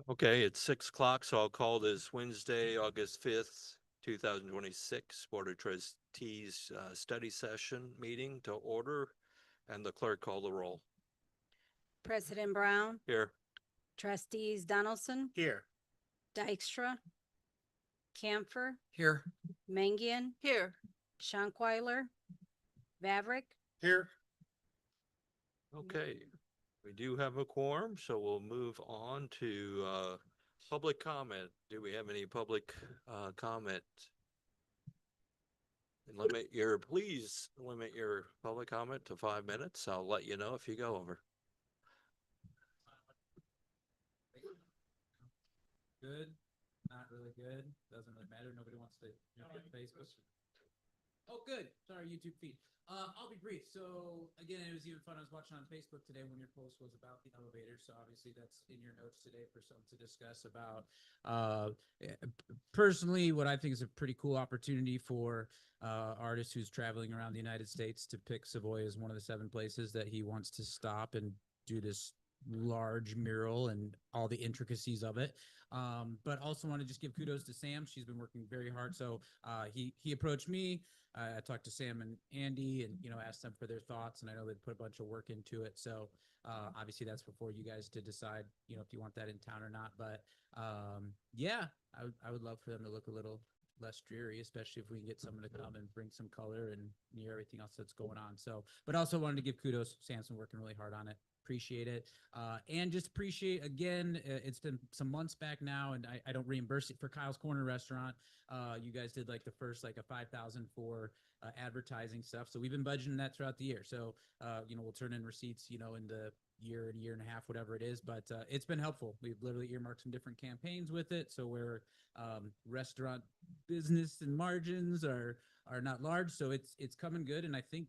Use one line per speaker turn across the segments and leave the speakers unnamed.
Okay, it's 6 o'clock, so I'll call this Wednesday, August 5th, 2026 Board of Trustees study session meeting to order, and the clerk call the roll.
President Brown,
Here.
Trustees Donaldson,
Here.
Dykstra, Camphor,
Here.
Mangian,
Here.
Schunkweiler, Vavrick.
Here.
Okay, we do have a quorum, so we'll move on to public comment. Do we have any public comment? And please limit your public comment to 5 minutes. I'll let you know if you go over.
Good, not really good, doesn't really matter, nobody wants to jump on Facebook. Oh, good, sorry, YouTube feed. I'll be brief. So again, it was even fun. I was watching on Facebook today when your post was about the elevator. So obviously that's in your notes today for something to discuss about. Personally, what I think is a pretty cool opportunity for artist who's traveling around the United States to pick Savoy as one of the 7 places that he wants to stop and do this large mural and all the intricacies of it. But also want to just give kudos to Sam. She's been working very hard. So he approached me. I talked to Sam and Andy and, asked them for their thoughts, and I know they've put a bunch of work into it. So obviously that's before you guys to decide, if you want that in town or not. But yeah, I would love for them to look a little less dreary, especially if we can get someone to come and bring some color and near everything else that's going on. So, but also wanted to give kudos. Sam's been working really hard on it. Appreciate it. And just appreciate, again, it's been some months back now, and I don't reimburse it for Kyle's Corner Restaurant. You guys did like the first like a 5,000 for advertising stuff. So we've been budgeting that throughout the year. So, we'll turn in receipts, in the year and a half, whatever it is. But it's been helpful. We've literally earmarked some different campaigns with it. So where restaurant business and margins are not large. So it's coming good. And I think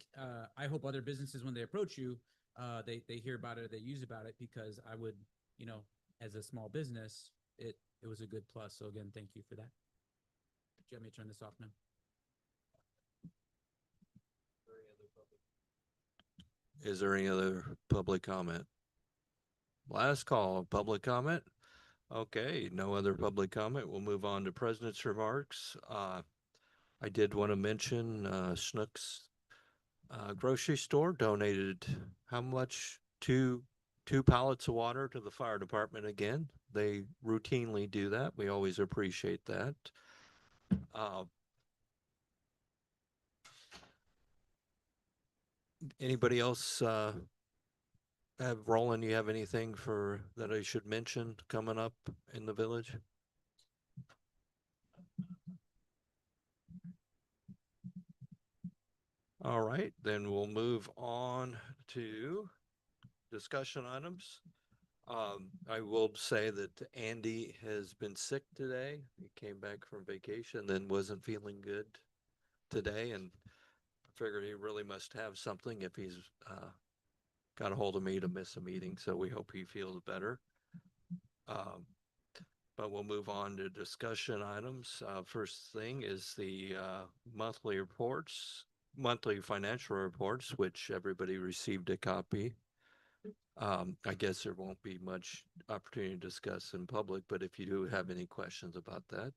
I hope other businesses, when they approach you, they hear about it or they use about it, because I would, as a small business, it was a good plus. So again, thank you for that. Do you want me to turn this off now?
Is there any other public comment? Last call, public comment. Okay, no other public comment. We'll move on to president's remarks. I did want to mention Schnucks grocery store donated how much? Two pallets of water to the fire department again. They routinely do that. We always appreciate that. Anybody else Roland, you have anything that I should mention coming up in the village? All right, then we'll move on to discussion items. I will say that Andy has been sick today. He came back from vacation, then wasn't feeling good today, and I figured he really must have something if he's got a hold of me to miss a meeting. So we hope he feels better. But we'll move on to discussion items. First thing is the monthly financial reports, which everybody received a copy. I guess there won't be much opportunity to discuss in public, but if you do have any questions about that,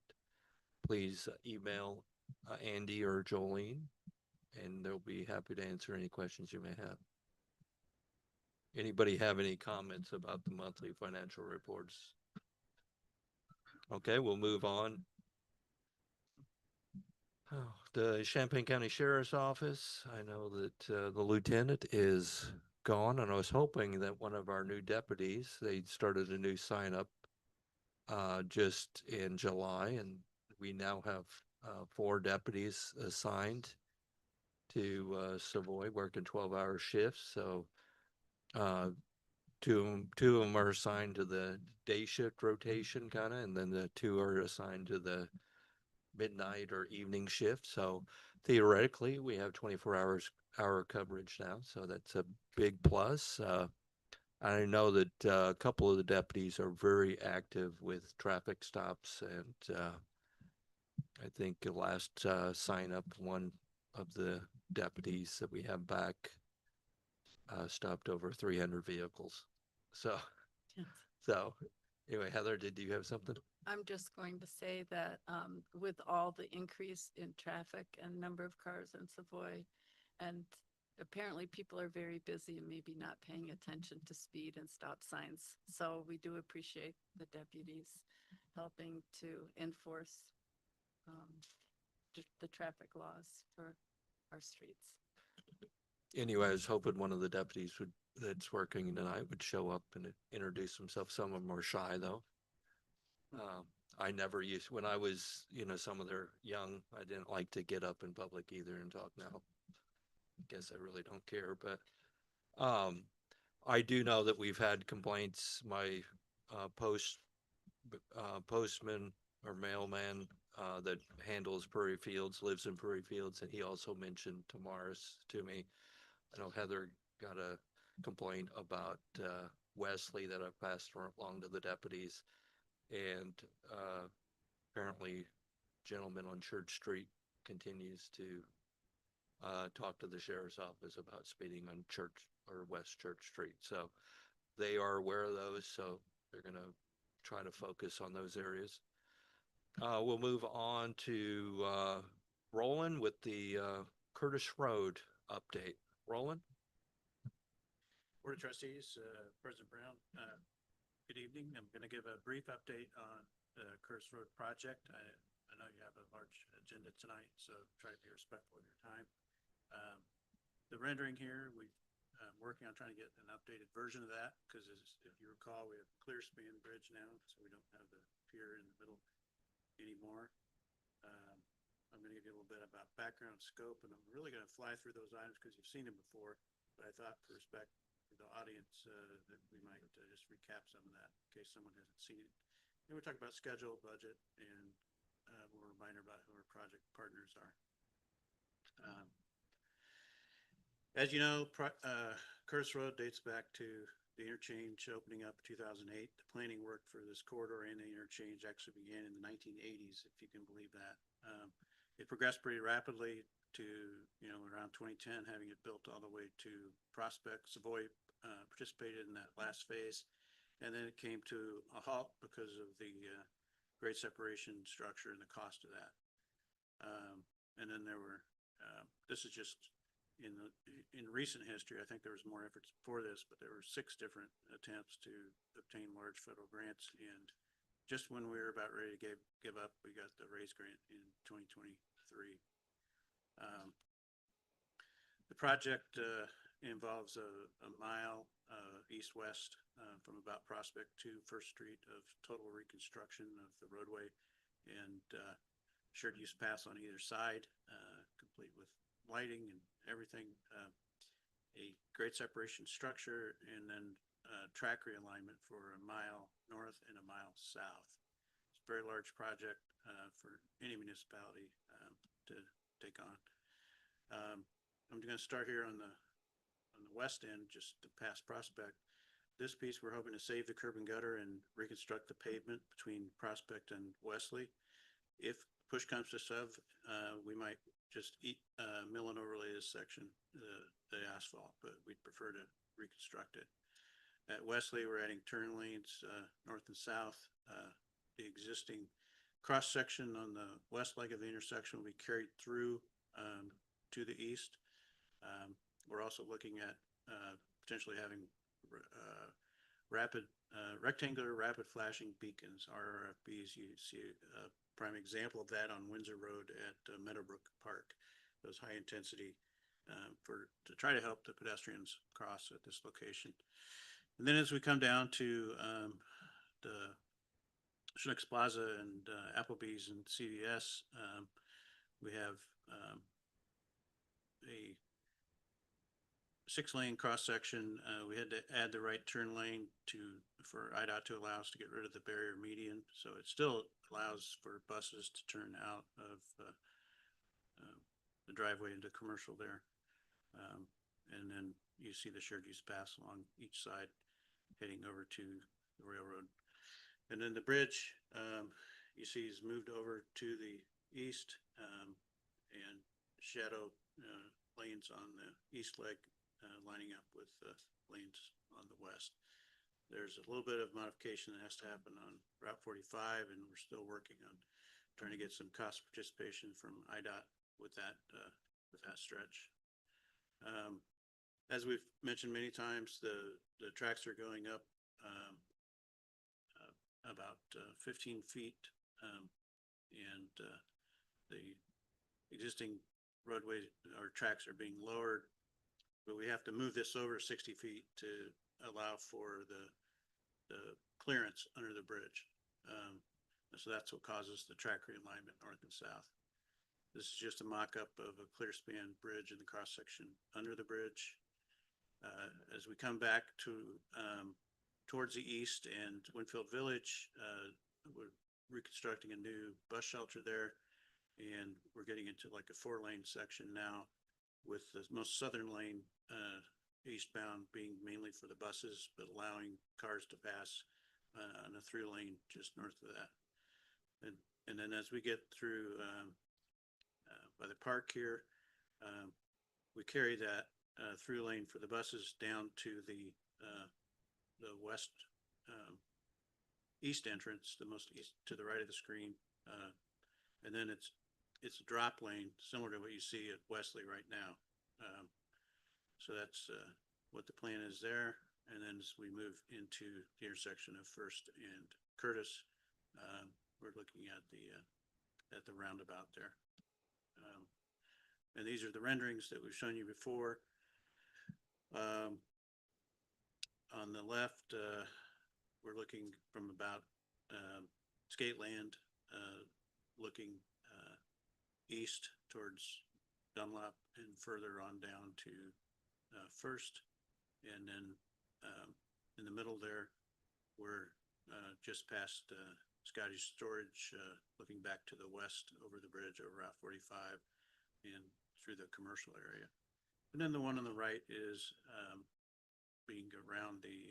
please email Andy or Jolene, and they'll be happy to answer any questions you may have. Anybody have any comments about the monthly financial reports? Okay, we'll move on. Oh, the Champaign County Sheriff's Office. I know that the lieutenant is gone, and I was hoping that one of our new deputies, they started a new sign up just in July, and we now have 4 deputies assigned to Savoy, working 12-hour shifts. So two of them are assigned to the day shift rotation kind of, and then the 2 are assigned to the midnight or evening shift. So theoretically we have 24 hour coverage now, so that's a big plus. I know that a couple of the deputies are very active with traffic stops, and I think the last sign up, one of the deputies that we have back stopped over 300 vehicles. So Anyway, Heather, did you have something?
I'm just going to say that with all the increase in traffic and number of cars in Savoy, and apparently people are very busy and maybe not paying attention to speed and stop signs. So we do appreciate the deputies helping to enforce the traffic laws for our streets.
Anyway, I was hoping one of the deputies that's working tonight would show up and introduce himself. Some of them are shy though. I never used, when I was, some of their young, I didn't like to get up in public either and talk. Now I guess I really don't care, but I do know that we've had complaints. My postman or mailman that handles Prairie Fields lives in Prairie Fields, and he also mentioned Tamaris to me. I know Heather got a complaint about Wesley that I passed along to the deputies, and apparently gentleman on Church Street continues to talk to the sheriff's office about speeding on Church or West Church Street. So they are aware of those, so they're going to try to focus on those areas. We'll move on to Roland with the Curtis Road update. Roland?
Board of Trustees, President Brown, good evening. I'm going to give a brief update on the Curtis Road project. I know you have a large agenda tonight, so try to be respectful of your time. The rendering here, we're working on trying to get an updated version of that because, if you recall, we have a clear span bridge now, so we don't have the pier in the middle anymore. I'm going to give you a little bit about background scope, and I'm really going to fly through those items because you've seen them before, but I thought for respect for the audience that we might just recap some of that in case someone hasn't seen it. And we'll talk about schedule, budget, and we'll remind about who our project partners are. As you know, Curtis Road dates back to the interchange opening up in 2008. The planning work for this corridor and the interchange actually began in the 1980s, if you can believe that. It progressed pretty rapidly to, around 2010, having it built all the way to Prospect. Savoy participated in that last phase, and then it came to a halt because of the grade separation structure and the cost of that. And then there were, this is just in recent history, I think there was more efforts before this, but there were 6 different attempts to obtain large federal grants. And just when we were about ready to give up, we got the RAISE grant in 2023. The project involves a mile east-west from about Prospect to First Street of total reconstruction of the roadway and shared use paths on either side, complete with lighting and everything, a grade separation structure, and then track realignment for a mile north and a mile south. It's a very large project for any municipality to take on. I'm going to start here on the west end, just to past Prospect. This piece, we're hoping to save the curb and gutter and reconstruct the pavement between Prospect and Wesley. If push comes to shove, we might just mill and overlay this section, the asphalt, but we'd prefer to reconstruct it. At Wesley, we're adding turn lanes north and south. The existing cross section on the west leg of the intersection will be carried through to the east. We're also looking at potentially having rectangular rapid flashing beacons, RRFBs. You see a prime example of that on Windsor Road at Meadowbrook Park. Those high intensity to try to help the pedestrians cross at this location. And then as we come down to the Schnucks Plaza and Applebee's and CVS, we have a 6-lane cross section. We had to add the right turn lane for IDOT to allow us to get rid of the barrier median. So it still allows for buses to turn out of the driveway into commercial there. And then you see the shared use paths along each side heading over to the railroad. And then the bridge you see is moved over to the east and shadow lanes on the east leg lining up with lanes on the west. There's a little bit of modification that has to happen on Route 45, and we're still working on trying to get some cost participation from IDOT with that stretch. As we've mentioned many times, the tracks are going up about 15 feet, and the existing roadway or tracks are being lowered, but we have to move this over 60 feet to allow for the clearance under the bridge. So that's what causes the track realignment north and south. This is just a mock-up of a clear span bridge in the cross section under the bridge. As we come back to towards the east and Winfield Village, we're reconstructing a new bus shelter there, and we're getting into like a 4-lane section now, with the most southern lane eastbound being mainly for the buses, but allowing cars to pass on a 3-lane just north of that. And then as we get through by the park here, we carry that through lane for the buses down to the west east entrance, the most east to the right of the screen, and then it's a drop lane similar to what you see at Wesley right now. So that's what the plan is there. And then as we move into the intersection of First and Curtis, we're looking at the roundabout there. And these are the renderings that we've shown you before. On the left, we're looking from about Skateland, looking east towards Dunlap and further on down to First. And then in the middle there, we're just past Scotty's Storage, looking back to the west over the bridge over Route 45 and through the commercial area. And then the one on the right is being around the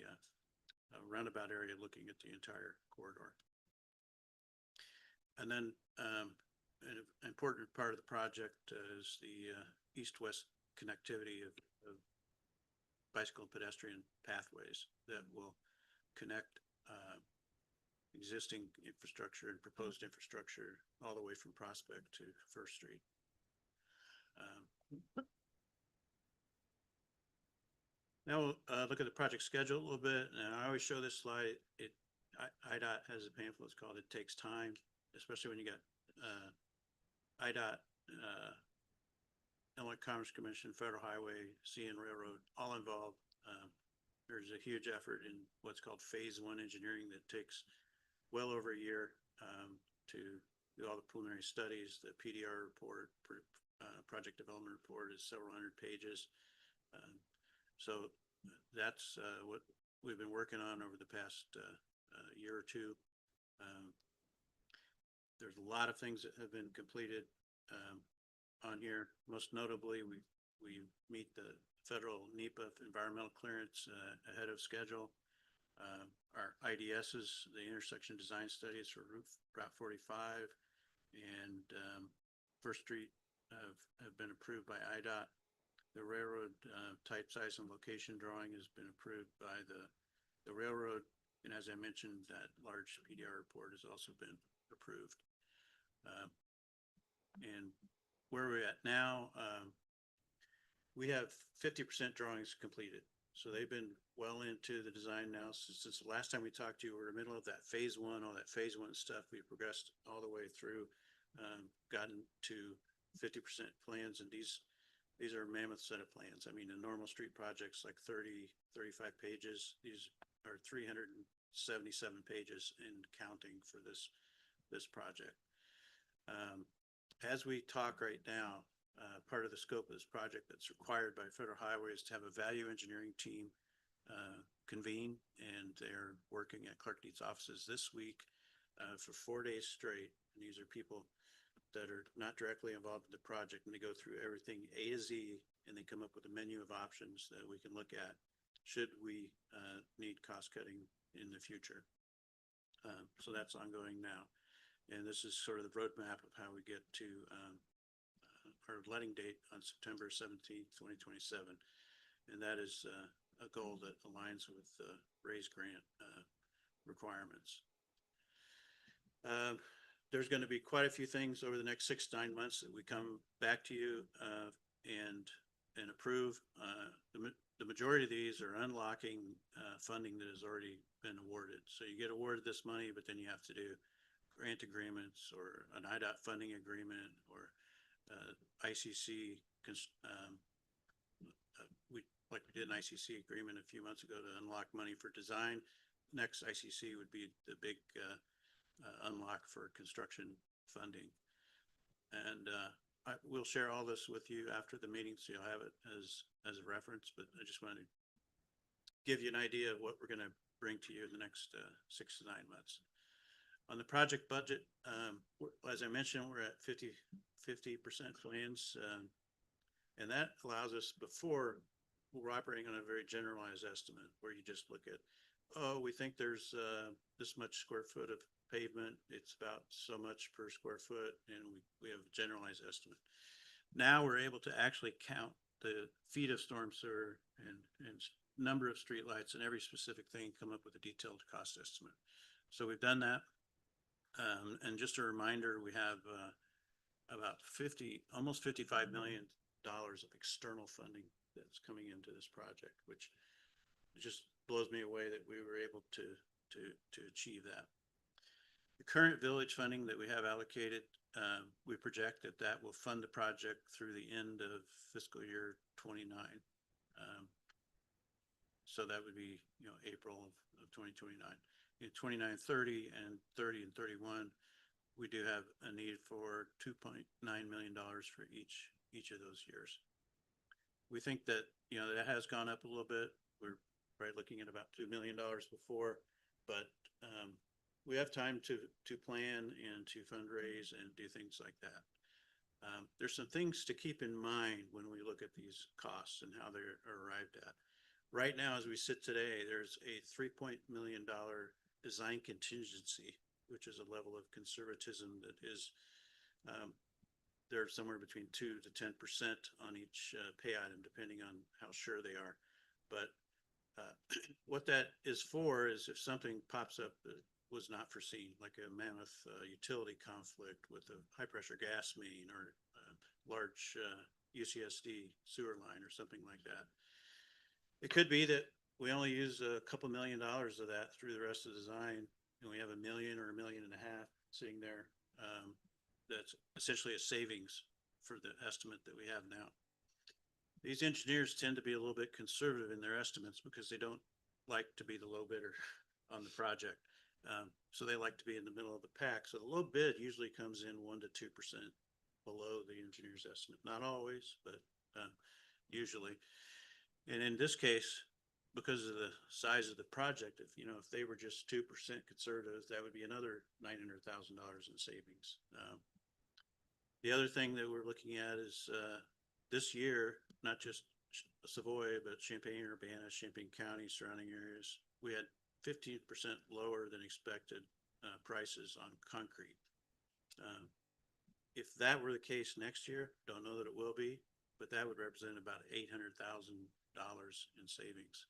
roundabout area, looking at the entire corridor. And then an important part of the project is the east-west connectivity of bicycle and pedestrian pathways that will connect existing infrastructure and proposed infrastructure all the way from Prospect to First Street. Now we'll look at the project schedule a little bit, and I always show this slide. IDOT has a pamphlet. It's called "It Takes Time," especially when you got IDOT, Illinois Commerce Commission, Federal Highway, CN Railroad, all involved. There's a huge effort in what's called Phase 1 engineering that takes well over a year to do all the preliminary studies. The PDR report, project development report, is several hundred pages. So that's what we've been working on over the past year or two. There's a lot of things that have been completed on here. Most notably, we meet the federal NEPA environmental clearance ahead of schedule. Our IDSs, the intersection design studies for Route 45 and First Street have been approved by IDOT. The railroad type, size, and location drawing has been approved by the railroad. And as I mentioned, that large PDR report has also been approved. And where we're at now, we have 50% drawings completed. So they've been well into the design now. Since the last time we talked to you, we're in the middle of that Phase 1, all that Phase 1 stuff. We progressed all the way through, gotten to 50% plans, and these are a mammoth set of plans. I mean, a normal street project's like 30, 35 pages. These are 377 pages in counting for this project. As we talk right now, part of the scope of this project that's required by Federal Highway is to have a value engineering team convene, and they're working at Clark Deeds offices this week for 4 days straight. And these are people that are not directly involved in the project, and they go through everything A to Z, and they come up with a menu of options that we can look at should we need cost cutting in the future. So that's ongoing now. And this is sort of the roadmap of how we get to our letting date on September 17th, 2027. And that is a goal that aligns with raise grant requirements. There's going to be quite a few things over the next 6 to 9 months that we come back to you and approve. The majority of these are unlocking funding that has already been awarded. So you get awarded this money, but then you have to do grant agreements or an IDOT funding agreement or ICC. We did an ICC agreement a few months ago to unlock money for design. Next ICC would be the big unlock for construction funding. And we'll share all this with you after the meeting, so you'll have it as a reference, but I just wanted to give you an idea of what we're going to bring to you in the next 6 to 9 months. On the project budget, as I mentioned, we're at 50% plans, and that allows us, before we're operating on a very generalized estimate where you just look at, oh, we think there's this much square foot of pavement, it's about so much per square foot, and we have a generalized estimate. Now we're able to actually count the feet of storm sewer and number of streetlights and every specific thing, come up with a detailed cost estimate. So we've done that. And just a reminder, we have about almost $55 million of external funding that's coming into this project, which just blows me away that we were able to achieve that. The current village funding that we have allocated, we project that will fund the project through the end of fiscal year 29. So that would be, April of 2029. In 29-30 and 30 and 31, we do have a need for $2.9 million for each of those years. We think that, that has gone up a little bit. We're probably looking at about $2 million before, but we have time to plan and to fundraise and do things like that. There's some things to keep in mind when we look at these costs and how they're arrived at. Right now, as we sit today, there's a $3 million design contingency, which is a level of conservatism that is, they're somewhere between 2 to 10% on each pay item, depending on how sure they are. But what that is for is if something pops up that was not foreseen, like a mammoth utility conflict with a high pressure gas main or a large UCSD sewer line or something like that. It could be that we only use a couple $1 million of that through the rest of the design, and we have $1 million or $1.5 million sitting there. That's essentially a savings for the estimate that we have now. These engineers tend to be a little bit conservative in their estimates because they don't like to be the low bidder on the project. So they like to be in the middle of the pack. So the low bid usually comes in 1 to 2% below the engineer's estimate. Not always, but usually. And in this case, because of the size of the project, if they were just 2% conservative, that would be another $900,000 in savings. The other thing that we're looking at is this year, not just Savoy, but Champaign-Urbana, Champaign County, surrounding areas, we had 15% lower than expected prices on concrete. If that were the case next year, don't know that it will be, but that would represent about $800,000 in savings.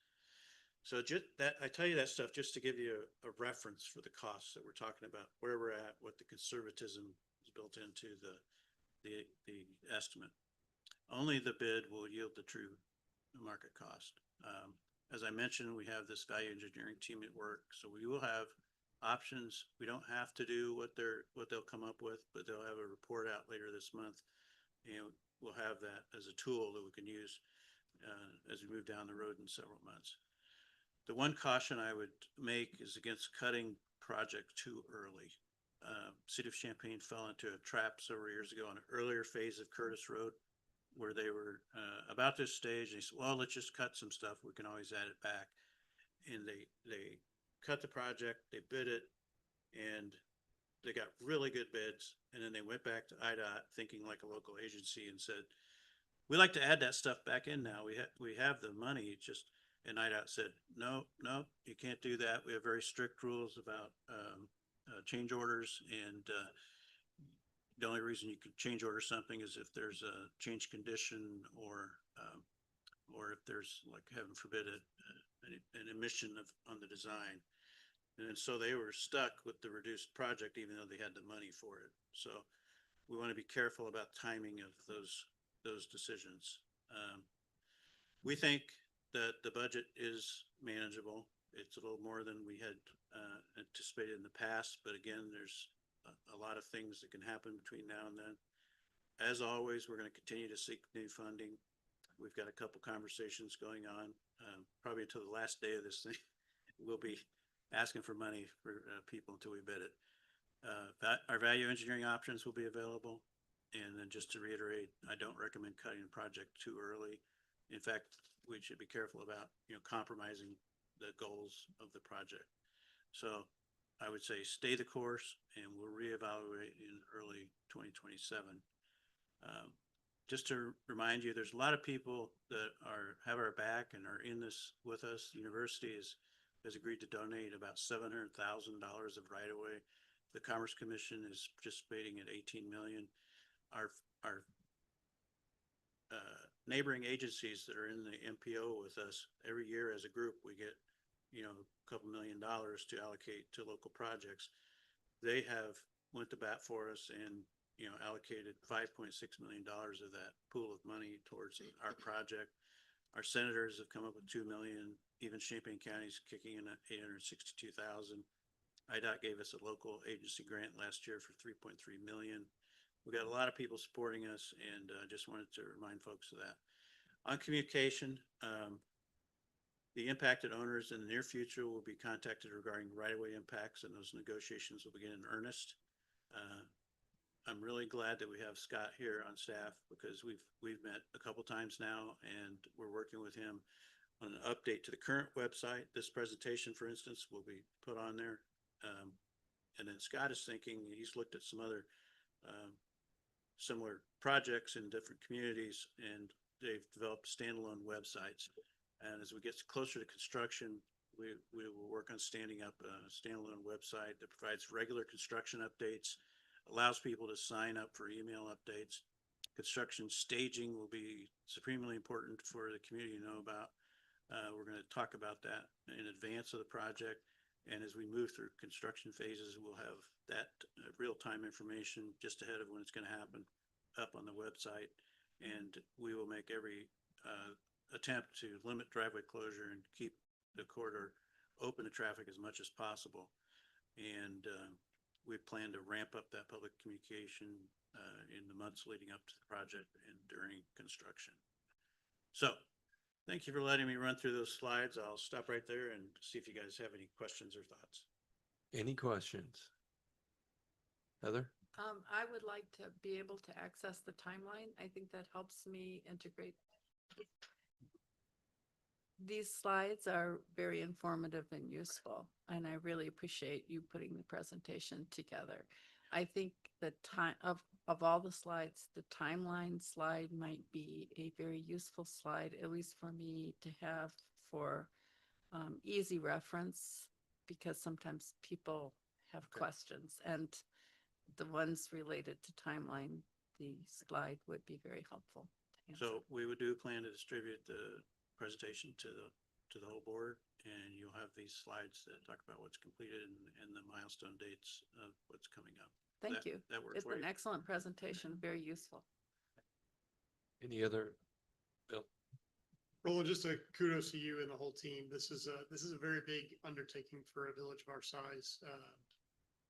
So just that, I tell you that stuff just to give you a reference for the costs that we're talking about, where we're at, what the conservatism is built into the estimate. Only the bid will yield the true market cost. As I mentioned, we have this value engineering team at work, so we will have options. We don't have to do what they'll come up with, but they'll have a report out later this month, and we'll have that as a tool that we can use as we move down the road in several months. The one caution I would make is against cutting project too early. City of Champaign fell into a trap several years ago on an earlier phase of Curtis Road, where they were about this stage. They said, well, let's just cut some stuff. We can always add it back. And they cut the project, they bid it, and they got really good bids. And then they went back to IDOT thinking like a local agency and said, we like to add that stuff back in now. We have the money, and IDOT said, no, you can't do that. We have very strict rules about change orders, and the only reason you could change order something is if there's a change condition or or if there's, like, heaven forbid, an emission on the design. And so they were stuck with the reduced project, even though they had the money for it. So we want to be careful about timing of those decisions. We think that the budget is manageable. It's a little more than we had anticipated in the past, but again, there's a lot of things that can happen between now and then. As always, we're going to continue to seek new funding. We've got a couple conversations going on, probably until the last day of this thing. We'll be asking for money for people until we bid it. Our value engineering options will be available. And then just to reiterate, I don't recommend cutting a project too early. In fact, we should be careful about, compromising the goals of the project. So I would say stay the course, and we'll reevaluate in early 2027. Just to remind you, there's a lot of people that have our back and are in this with us. The university has agreed to donate about $700,000 of right-of-way. The Commerce Commission is participating at $18 million. Our neighboring agencies that are in the MPO with us, every year as a group, we get, a couple $1 million to allocate to local projects. They have went to bat for us and, allocated $5.6 million of that pool of money towards our project. Our senators have come up with $2 million. Even Champaign County's kicking in at $862,000. IDOT gave us a local agency grant last year for $3.3 million. We got a lot of people supporting us, and just wanted to remind folks of that. On communication, the impacted owners in the near future will be contacted regarding right-of-way impacts, and those negotiations will begin in earnest. I'm really glad that we have Scott here on staff, because we've met a couple times now, and we're working with him on an update to the current website. This presentation, for instance, will be put on there. And then Scott is thinking, he's looked at some other similar projects in different communities, and they've developed standalone websites. And as we get closer to construction, we will work on standing up a standalone website that provides regular construction updates, allows people to sign up for email updates. Construction staging will be supremely important for the community to know about. We're going to talk about that in advance of the project. And as we move through construction phases, we'll have that real-time information just ahead of when it's going to happen up on the website. And we will make every attempt to limit driveway closure and keep the corridor open to traffic as much as possible. And we plan to ramp up that public communication in the months leading up to the project and during construction. So thank you for letting me run through those slides. I'll stop right there and see if you guys have any questions or thoughts.
Any questions? Heather?
I would like to be able to access the timeline. I think that helps me integrate. These slides are very informative and useful, and I really appreciate you putting the presentation together. I think the time of all the slides, the timeline slide might be a very useful slide, at least for me to have for easy reference, because sometimes people have questions, and the ones related to timeline, the slide would be very helpful to answer.
So we would do plan to distribute the presentation to the whole board, and you'll have these slides that talk about what's completed and the milestone dates of what's coming up.
Thank you.
That works
It's
for
an
you?
excellent presentation, very useful.
Any other? Bill?
Roland, just a kudos to you and the whole team. This is a very big undertaking for a village of our size.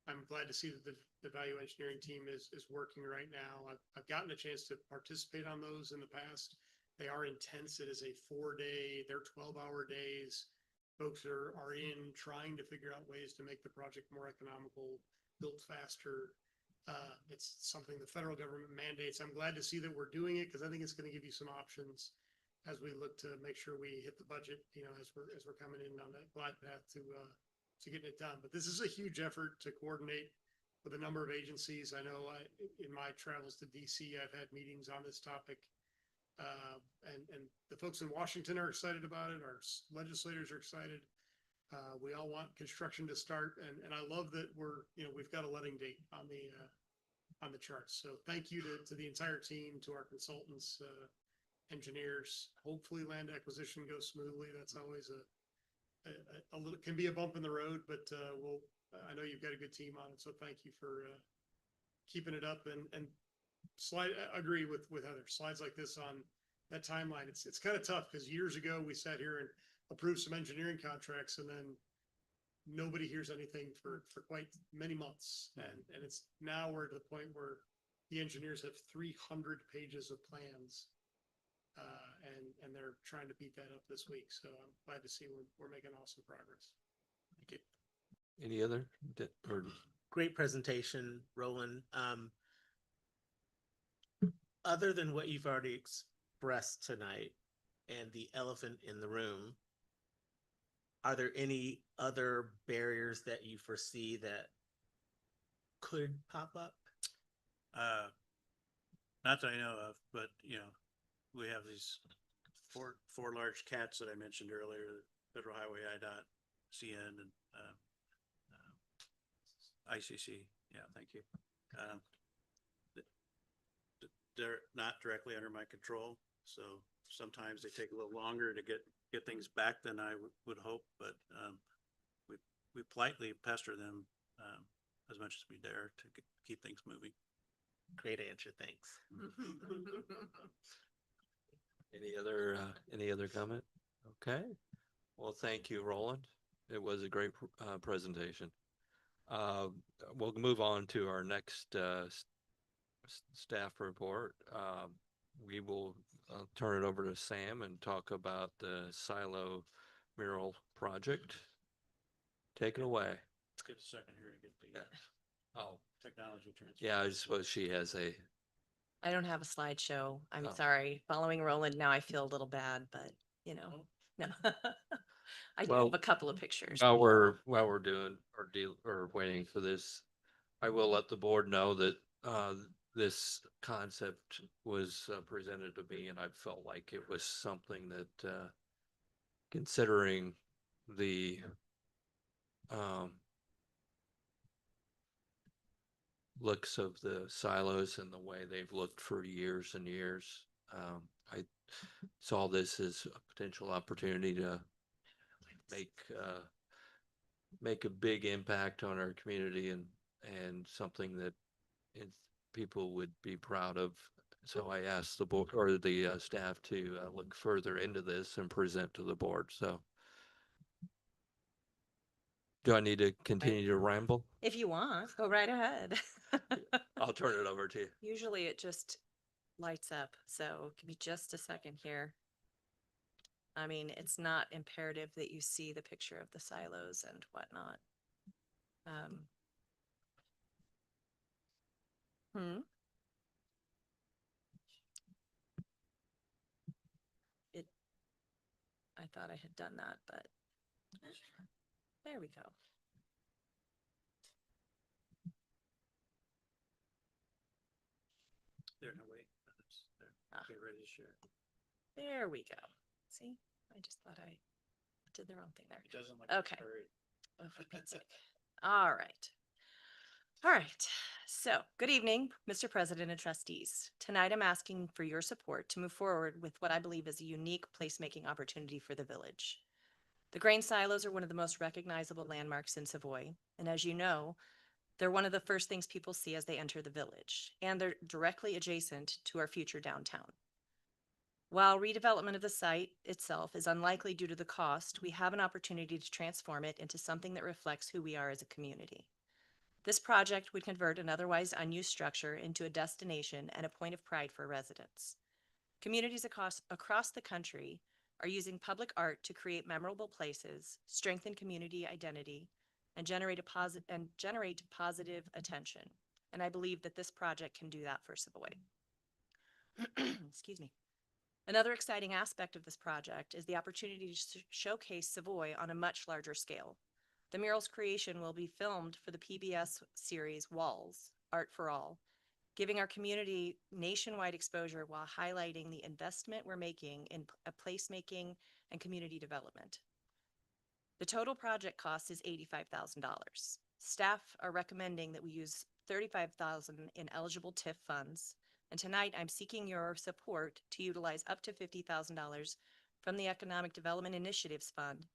I'm glad to see that the value engineering team is working right now. I've gotten a chance to participate on those in the past. They are intense. It is a 4-day, they're 12-hour days. Folks are in trying to figure out ways to make the project more economical, build faster. It's something the federal government mandates. I'm glad to see that we're doing it, because I think it's going to give you some options as we look to make sure we hit the budget, as we're coming in on that glide path to getting it done. But this is a huge effort to coordinate with a number of agencies. I know in my travels to DC, I've had meetings on this topic. And the folks in Washington are excited about it. Our legislators are excited. We all want construction to start, and I love that we've got a letting date on the charts. So thank you to the entire team, to our consultants, engineers. Hopefully land acquisition goes smoothly. That's always a little, can be a bump in the road, but I know you've got a good team on it, so thank you for keeping it up and I agree with Heather. Slides like this on that timeline, it's kind of tough because years ago we sat here and approved some engineering contracts and then nobody hears anything for quite many months. And it's now we're to the point where the engineers have 300 pages of plans. And they're trying to beat that up this week. So I'm glad to see we're making awesome progress.
Thank you. Any other, or
Great presentation, Roland. Other than what you've already expressed tonight and the elephant in the room, are there any other barriers that you foresee that could pop up?
Not that I know of, but we have these four large cats that I mentioned earlier, Federal Highway IDOT, CN, and ICC. Yeah, thank you. They're not directly under my control, so sometimes they take a little longer to get things back than I would hope, but we politely pester them as much as we dare to keep things moving.
Great answer, thanks.
any other comment? Okay. Well, thank you, Roland. It was a great presentation. We'll move on to our next staff report. We will turn it over to Sam and talk about the silo mural project. Take it away.
Let's get a second here to get the
Oh,
technology transfer.
yeah, I suppose she has a,
I don't have a slideshow. I'm
Oh.
sorry. Following Roland now, I feel a little bad, but no. I do
Well,
have a couple of pictures.
while we're doing or waiting for this, I will let the board know that this concept was presented to me, and I felt like it was something that, considering the looks of the silos and the way they've looked for years and years, I saw this as a potential opportunity to make a big impact on our community and something that people would be proud of. So I asked the board or the staff to look further into this and present to the board. So do I need to continue to ramble?
If you want, go right ahead.
I'll turn it over to you.
Usually it just lights up. So give me just a second here. I mean, it's not imperative that you see the picture of the silos and whatnot. I thought I had done that, but there we go.
There, no wait. Get ready to share.
There we go. See, I just thought I did the wrong thing there.
It doesn't look
Okay.
hurry.
Oh, for Pete's sake. All right. All right. So, good evening, Mr. President and trustees. Tonight, I'm asking for your support to move forward with what I believe is a unique placemaking opportunity for the village. The grain silos are one of the most recognizable landmarks in Savoy, and as you know, they're one of the first things people see as they enter the village, and they're directly adjacent to our future downtown. While redevelopment of the site itself is unlikely due to the cost, we have an opportunity to transform it into something that reflects who we are as a community. This project would convert an otherwise unused structure into a destination and a point of pride for residents. Communities across the country are using public art to create memorable places, strengthen community identity, and generate positive attention. And I believe that this project can do that for Savoy. Excuse me. Another exciting aspect of this project is the opportunity to showcase Savoy on a much larger scale. The mural's creation will be filmed for the PBS series Walls, Art for All, giving our community nationwide exposure while highlighting the investment we're making in placemaking and community development. The total project cost is $85,000. Staff are recommending that we use $35,000 in eligible TIF funds And tonight, I'm seeking your support to utilize up to $50,000 from the Economic Development Initiatives Fund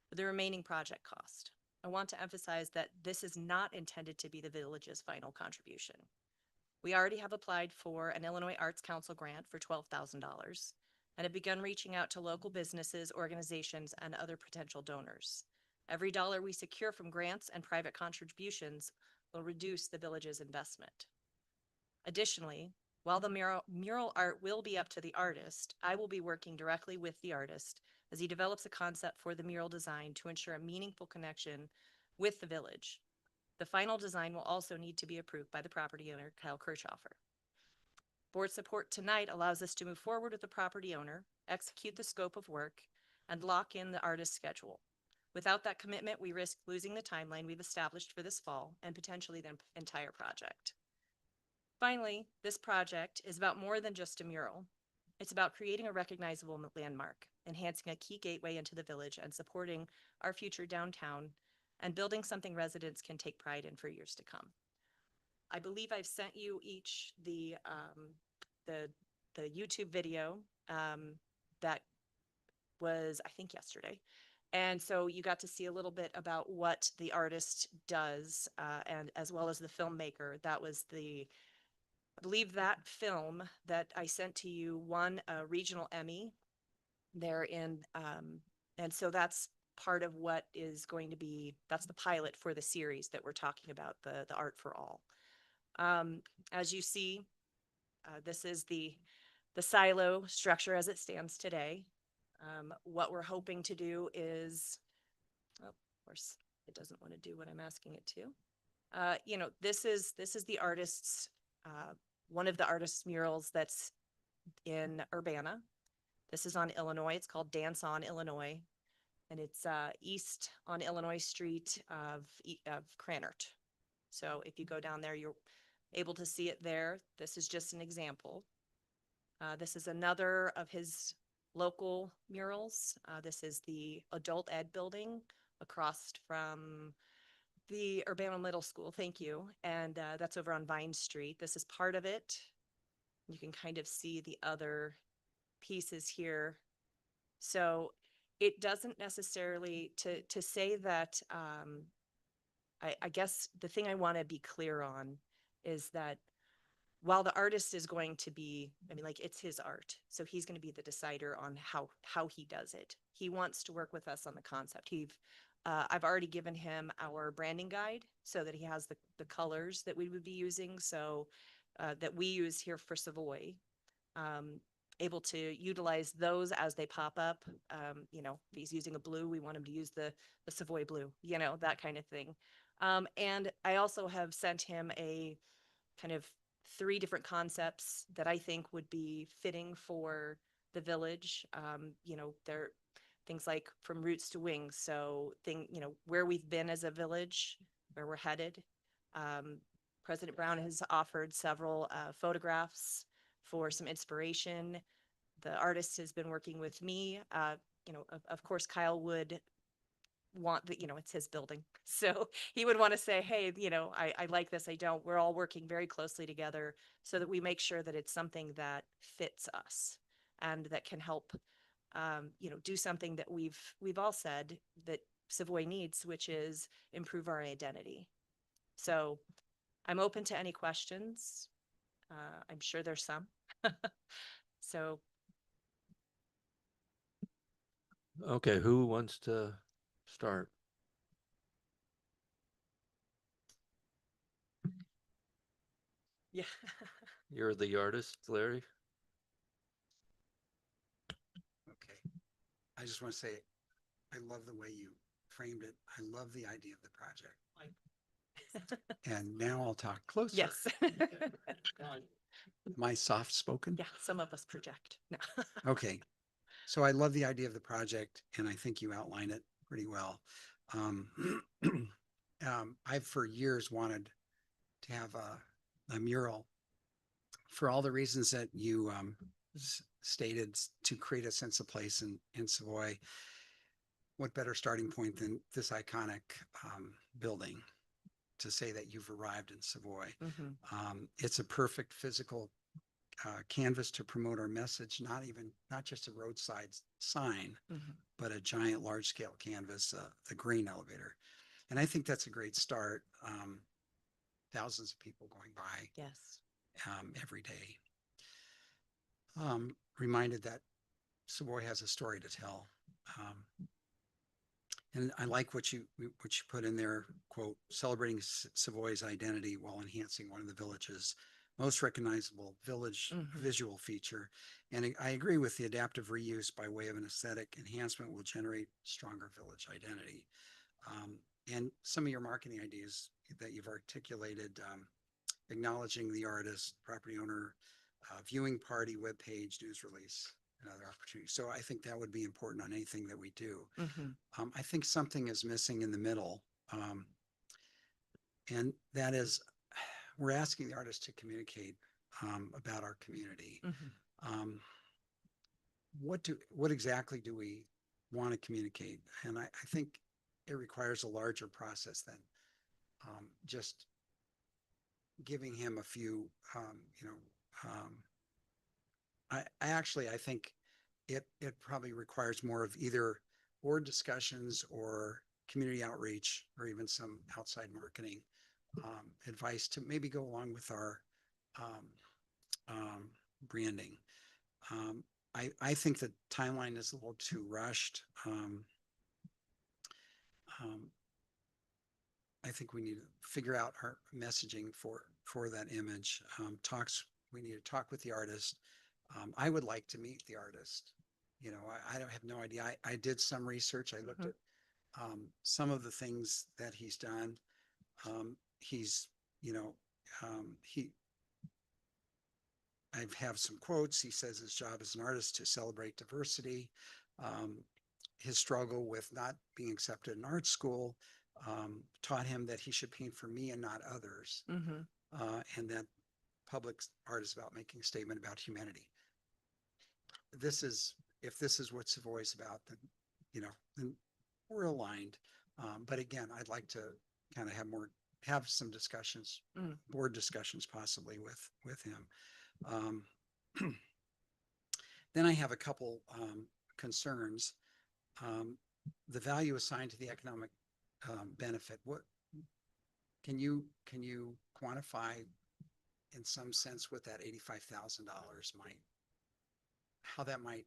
for the remaining project cost. I want to emphasize that this is not intended to be the village's final contribution. We already have applied for an Illinois Arts Council grant for $12,000 and have begun reaching out to local businesses, organizations, and other potential donors. Every dollar we secure from grants and private contributions will reduce the village's investment. Additionally, while the mural art will be up to the artist, I will be working directly with the artist as he develops a concept for the mural design to ensure a meaningful connection with the village. The final design will also need to be approved by the property owner, Kyle Kirchhoffer. Board support tonight allows us to move forward with the property owner, execute the scope of work, and lock in the artist's schedule. Without that commitment, we risk losing the timeline we've established for this fall and potentially the entire project. Finally, this project is about more than just a mural. It's about creating a recognizable landmark, enhancing a key gateway into the village, and supporting our future downtown, and building something residents can take pride in for years to come. I believe I've sent you each the YouTube video that was, I think, yesterday. And so you got to see a little bit about what the artist does, and as well as the filmmaker. That was I believe that film that I sent to you won a regional Emmy there and so that's part of what is going to be, that's the pilot for the series that we're talking about, the Art for All. As you see, this is the silo structure as it stands today. What we're hoping to do is, oh, of course, it doesn't want to do what I'm asking it to. This is the artist's, one of the artist's murals that's in Urbana. This is on Illinois. It's called Dance on Illinois, and it's east on Illinois Street of Cranert. So if you go down there, you're able to see it there. This is just an example. This is another of his local murals. This is the adult ed building across from the Urbana Middle School. Thank you. And that's over on Vine Street. This is part of it. You can kind of see the other pieces here. So it doesn't necessarily to say that, I guess the thing I want to be clear on is that while the artist is going to be, I mean, like, it's his art, so he's going to be the decider on how he does it. He wants to work with us on the concept. I've already given him our branding guide so that he has the colors that we would be using, so that we use here for Savoy. Able to utilize those as they pop up. If he's using a blue, we want him to use the Savoy blue, that kind of thing. And I also have sent him a kind of 3 different concepts that I think would be fitting for the village. They're things like from roots to wings. So where we've been as a village, where we're headed. President Brown has offered several photographs for some inspiration. The artist has been working with me. Of course, Kyle would want it's his building. So he would want to say, hey, I like this, I don't. We're all working very closely together so that we make sure that it's something that fits us and that can help, do something that we've all said that Savoy needs, which is improve our identity. So I'm open to any questions. I'm sure there's some. So.
Okay, who wants to start?
Yeah.
You're the artist, Larry?
Okay. I just want to say, I love the way you framed it. I love the idea of the project. And now I'll talk closer.
Yes.
Am I soft spoken?
Yeah, some of us project. No.
Okay. So I love the idea of the project, and I think you outline it pretty well. I've for years wanted to have a mural for all the reasons that you stated, to create a sense of place in Savoy. What better starting point than this iconic building to say that you've arrived in Savoy?
Mm-hmm.
It's a perfect physical canvas to promote our message, not just a roadside sign,
Mhm.
but a giant, large scale canvas, the grain elevator. And I think that's a great start. Thousands of people going by
Yes.
every day. Reminded that Savoy has a story to tell. And I like what you put in there, quote, celebrating Savoy's identity while enhancing one of the village's most recognizable village visual feature. And I agree with the adaptive reuse by way of an aesthetic enhancement will generate stronger village identity. And some of your marketing ideas that you've articulated, acknowledging the artist, property owner, viewing party, webpage, news release, and other opportunities. So I think that would be important on anything that we do.
Mhm.
I think something is missing in the middle. And that is, we're asking the artist to communicate about our community.
Mhm.
What exactly do we want to communicate? And I think it requires a larger process than just giving him a few, I think it probably requires more of either board discussions or community outreach or even some outside marketing advice to maybe go along with our branding. I think the timeline is a little too rushed. I think we need to figure out our messaging for that image. We need to talk with the artist. I would like to meet the artist. I don't have no idea. I did some research. I looked at some of the things that he's done. He's, I have some quotes. He says his job as an artist to celebrate diversity. His struggle with not being accepted in art school taught him that he should paint for me and not others.
Mhm.
And that public art is about making a statement about humanity. If this is what Savoy is about, then we're aligned. But again, I'd like to kind of have some discussions, board discussions possibly with him. Then I have a couple concerns. The value assigned to the economic benefit. What can you quantify in some sense what that $85,000 how that might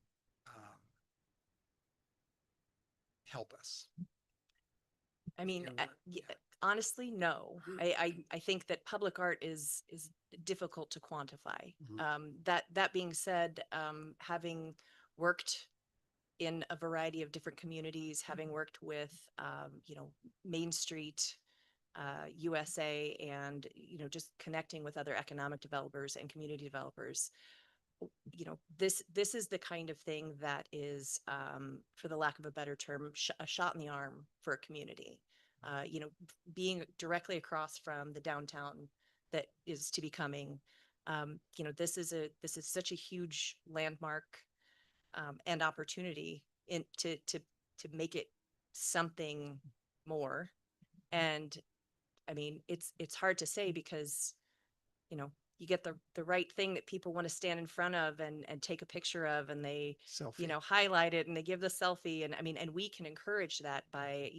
help us?
I mean,
Yeah.
honestly, no. I think that public art is difficult to quantify. That being said, having worked in a variety of different communities, having worked with Main Street, USA, and just connecting with other economic developers and community developers, this is the kind of thing that is, for the lack of a better term, a shot in the arm for a community. Being directly across from the downtown that is to be coming, this is such a huge landmark and opportunity to make it something more. And I mean, it's hard to say because you get the right thing that people want to stand in front of and take a picture of, and they
Selfie.
highlight it and they give the selfie. And I mean, and we can encourage that by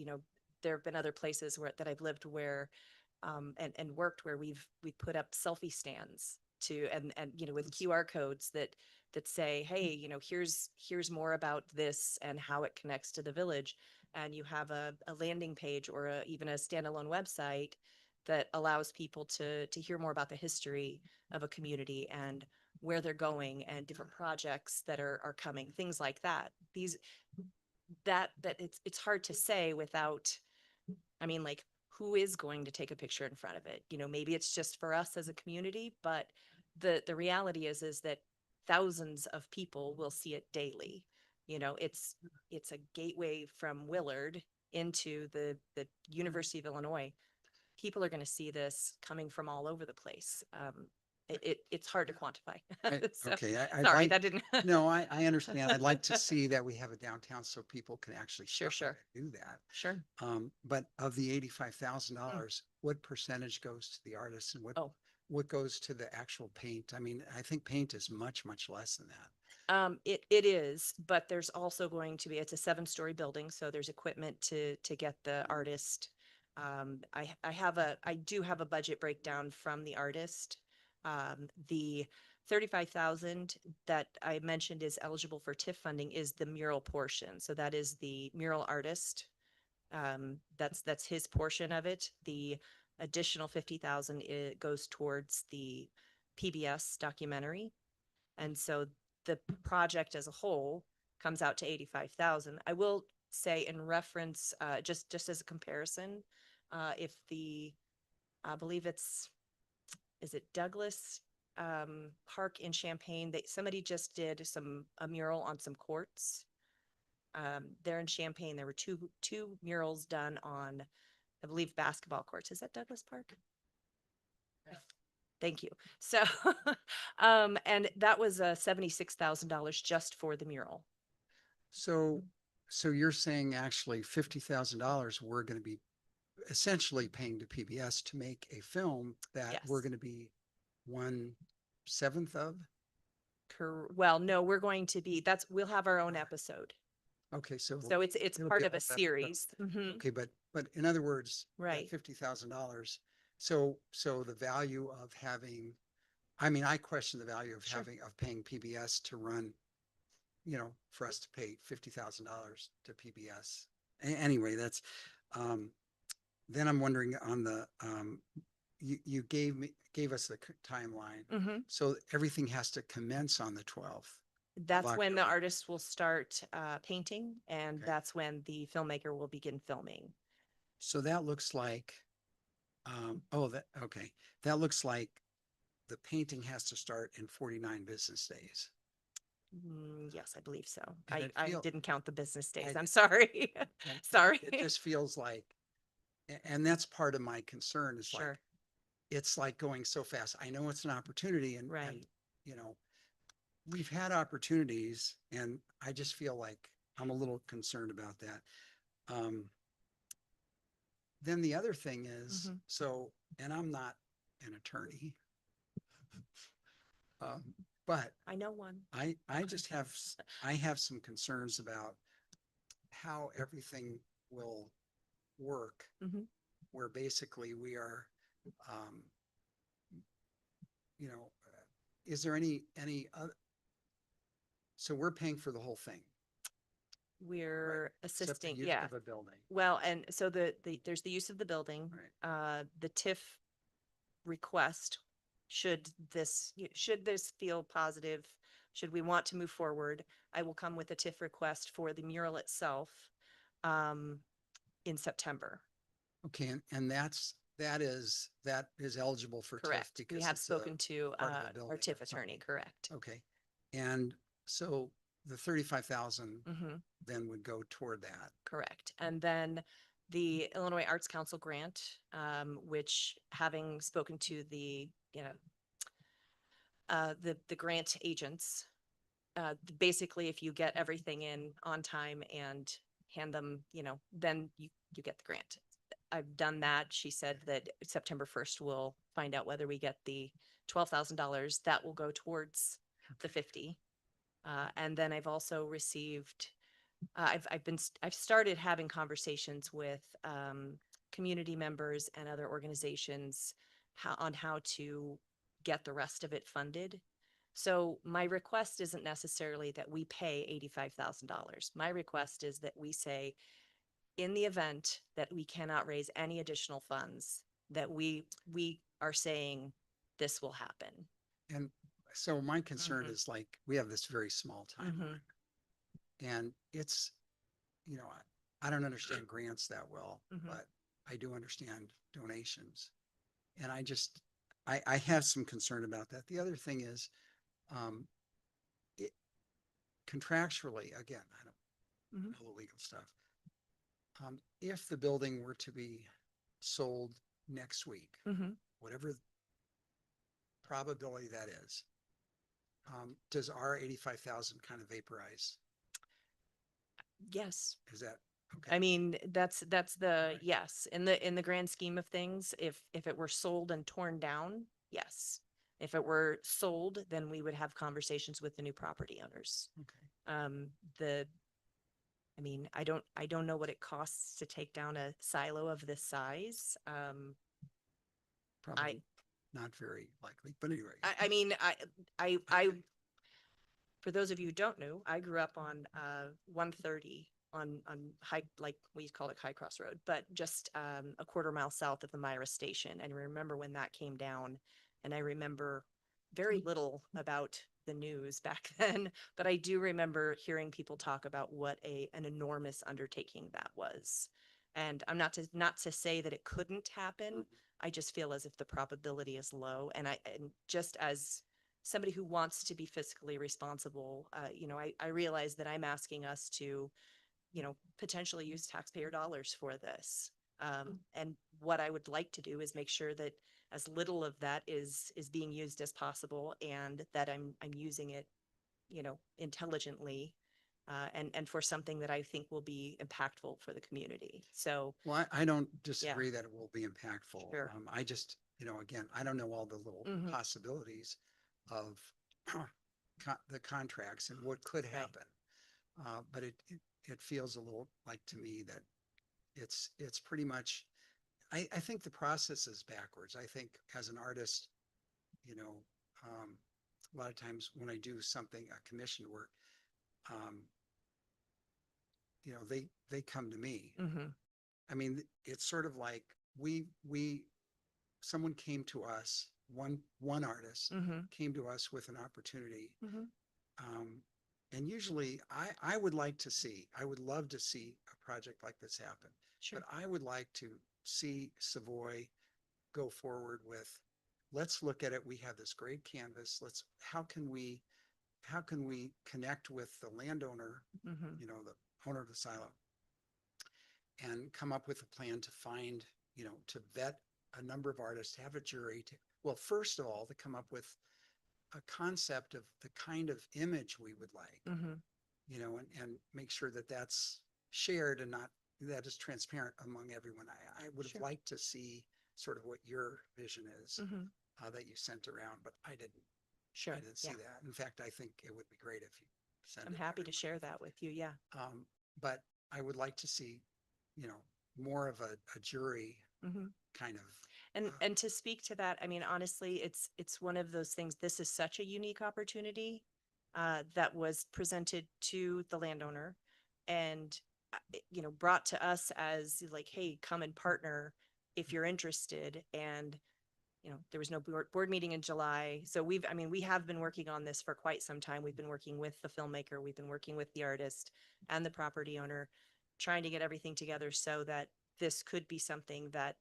there have been other places that I've lived where and worked where we've put up selfie stands to and with QR codes that say, hey, here's more about this and how it connects to the village. And you have a landing page or even a standalone website that allows people to hear more about the history of a community and where they're going and different projects that are coming, things like that. That it's hard to say without, I mean, like, who is going to take a picture in front of it? Maybe it's just for us as a community, but the reality is that thousands of people will see it daily. It's a gateway from Willard into the University of Illinois. People are going to see this coming from all over the place. It's hard to quantify. So,
Okay,
sorry, that didn't.
No, I understand. I'd like to see that we have a downtown so people can actually
Sure,
stop
sure.
and do that.
Sure.
But of the $85,000, what percentage goes to the artist and what
Oh.
what goes to the actual paint? I mean, I think paint is much, much less than that.
It is, but there's also going to be, it's a 7-story building, so there's equipment to get the artist. I do have a budget breakdown from the artist. The 35,000 that I mentioned is eligible for TIF funding is the mural portion. So that is the mural artist. That's his portion of it. The additional 50,000 it goes towards the PBS documentary. And so the project as a whole comes out to 85,000. I will say in reference, just as a comparison, if I believe is it Douglas Park in Champaign, somebody just did a mural on some courts. There in Champaign, there were two murals done on, I believe, basketball courts. Is that Douglas Park? Thank you. So, and that was $76,000 just for the mural.
So, so you're saying actually $50,000 we're going to be essentially paying to PBS to make a film that we're
Yes.
going to be 1/7 of?
Well, no, we're going to be, we'll have our own episode.
Okay, so.
So it's
it'll
part
be
of
all
a
that-
series. Mhm.
Okay, but in other words, that
Right.
$50,000. So the value of having, I mean, I question the value of
Sure.
of paying PBS to run, for us to pay $50,000 to PBS. Anyway, that's, then I'm wondering on the, you gave us the timeline.
Mhm.
So everything has to commence on the 12th.
That's when the
October.
artist will start painting, and
Okay.
that's when the filmmaker will begin filming.
So that looks like, okay. That looks like the painting has to start in 49 business days.
Yes, I believe so.
And
I
it
didn't count the business days.
I-
I'm sorry.
And
Sorry.
It just feels like, and that's part of my concern is like,
Sure.
it's like going so fast. I know it's an opportunity and,
Right.
we've had opportunities and I just feel like I'm a little concerned about that. Then the other thing is,
Mhm.
and I'm not an attorney. But
I know one.
I just I have some concerns about how everything will work.
Mhm.
Where basically we are, is there any other? So we're paying for the whole thing.
We're
except the
assisting,
use
yeah.
of a building.
Well, and so there's the use of the building, the TIF request, should this feel positive, should we want to move forward, I will come with a TIF request for the mural itself, in September.
Okay, and that is eligible for TIF
Correct. We
because
have
it's a
spoken to
part of the
our
building or
TIF attorney,
something.
correct.
Okay, and so the 35,000
Mhm.
then would go toward that.
Correct. And then the Illinois Arts Council grant, which having spoken to the grant agents, basically if you get everything in on time and hand them, then you get the grant. I've done that. She said that September 1st we'll find out whether we get the $12,000 that will go towards the 50. And then I've also received, I've started having conversations with community members and other organizations on how to get the rest of it funded. So my request isn't necessarily that we pay $85,000. My request is that we say, in the event that we cannot raise any additional funds, that we are saying this will happen.
And so my concern
Mhm.
is like, we have this very small timeline. And it's, I don't understand grants that well,
Mhm.
but I do understand donations. And I have some concern about that. The other thing is, it contractually, again, I don't
Mhm.
know the legal stuff. If the building were to be sold next week,
Mhm.
whatever probability that is, does our 85,000 kind of vaporize?
Yes.
Is that,
I
okay?
mean, that's the,
Right.
yes, in the grand scheme of things, if it were sold and torn down, yes. If it were sold, then we would have conversations with the new property owners.
Okay.
I mean, I don't know what it costs to take down a silo of this size.
Probably not very likely, but anyway.
I mean, for those of you who don't know, I grew up on 130 on high, like we call it High Cross Road, but just a quarter mile south of the Myra station. And I remember when that came down, and I remember very little about the news back then, but I do remember hearing people talk about what an enormous undertaking that was. And I'm not to say that it couldn't happen. I just feel as if the probability is low. And just as somebody who wants to be fiscally responsible, I realize that I'm asking us to, potentially use taxpayer dollars for this. And what I would like to do is make sure that as little of that is being used as possible, and that I'm using it, intelligently, and for something that I think will be impactful for the community. So,
Well, I don't disagree that it will be impactful.
Sure.
I just, again, I don't know all the little
Mhm.
possibilities of the contracts and what could
Right.
happen. But it feels a little like to me that it's pretty much, I think the process is backwards. I think as an artist, a lot of times when I do something, a commission work, they come to me.
mhm,
I mean, it's sort of like someone came to us, one artist
mhm,
came to us with an opportunity.
mhm.
And usually I would love to see a project like this happen,
Sure.
but I would like to see Savoy go forward with, let's look at it. We have this great canvas. How can we connect with the landowner,
Mhm.
the owner of the silo, and come up with a plan to find, to vet a number of artists, have a jury well, first of all, to come up with a concept of the kind of image we would like,
Mhm.
and make sure that that's shared and that is transparent among everyone. I would have
Sure.
liked to see sort of what your vision is,
Mhm.
that you sent around, but I didn't
Sure.
see
Yeah.
that. In fact, I think it would be great if you send
I'm
it
happy to
everyone.
share that with you. Yeah.
But I would like to see, more of a jury
Mhm.
kind of.
And to speak to that, I mean, honestly, it's one of those things. This is such a unique opportunity that was presented to the landowner, and brought to us as like, hey, come and partner if you're interested. And there was no board meeting in July, so we have been working on this for quite some time. We've been working with the filmmaker, we've been working with the artist and the property owner, trying to get everything together so that this could be something that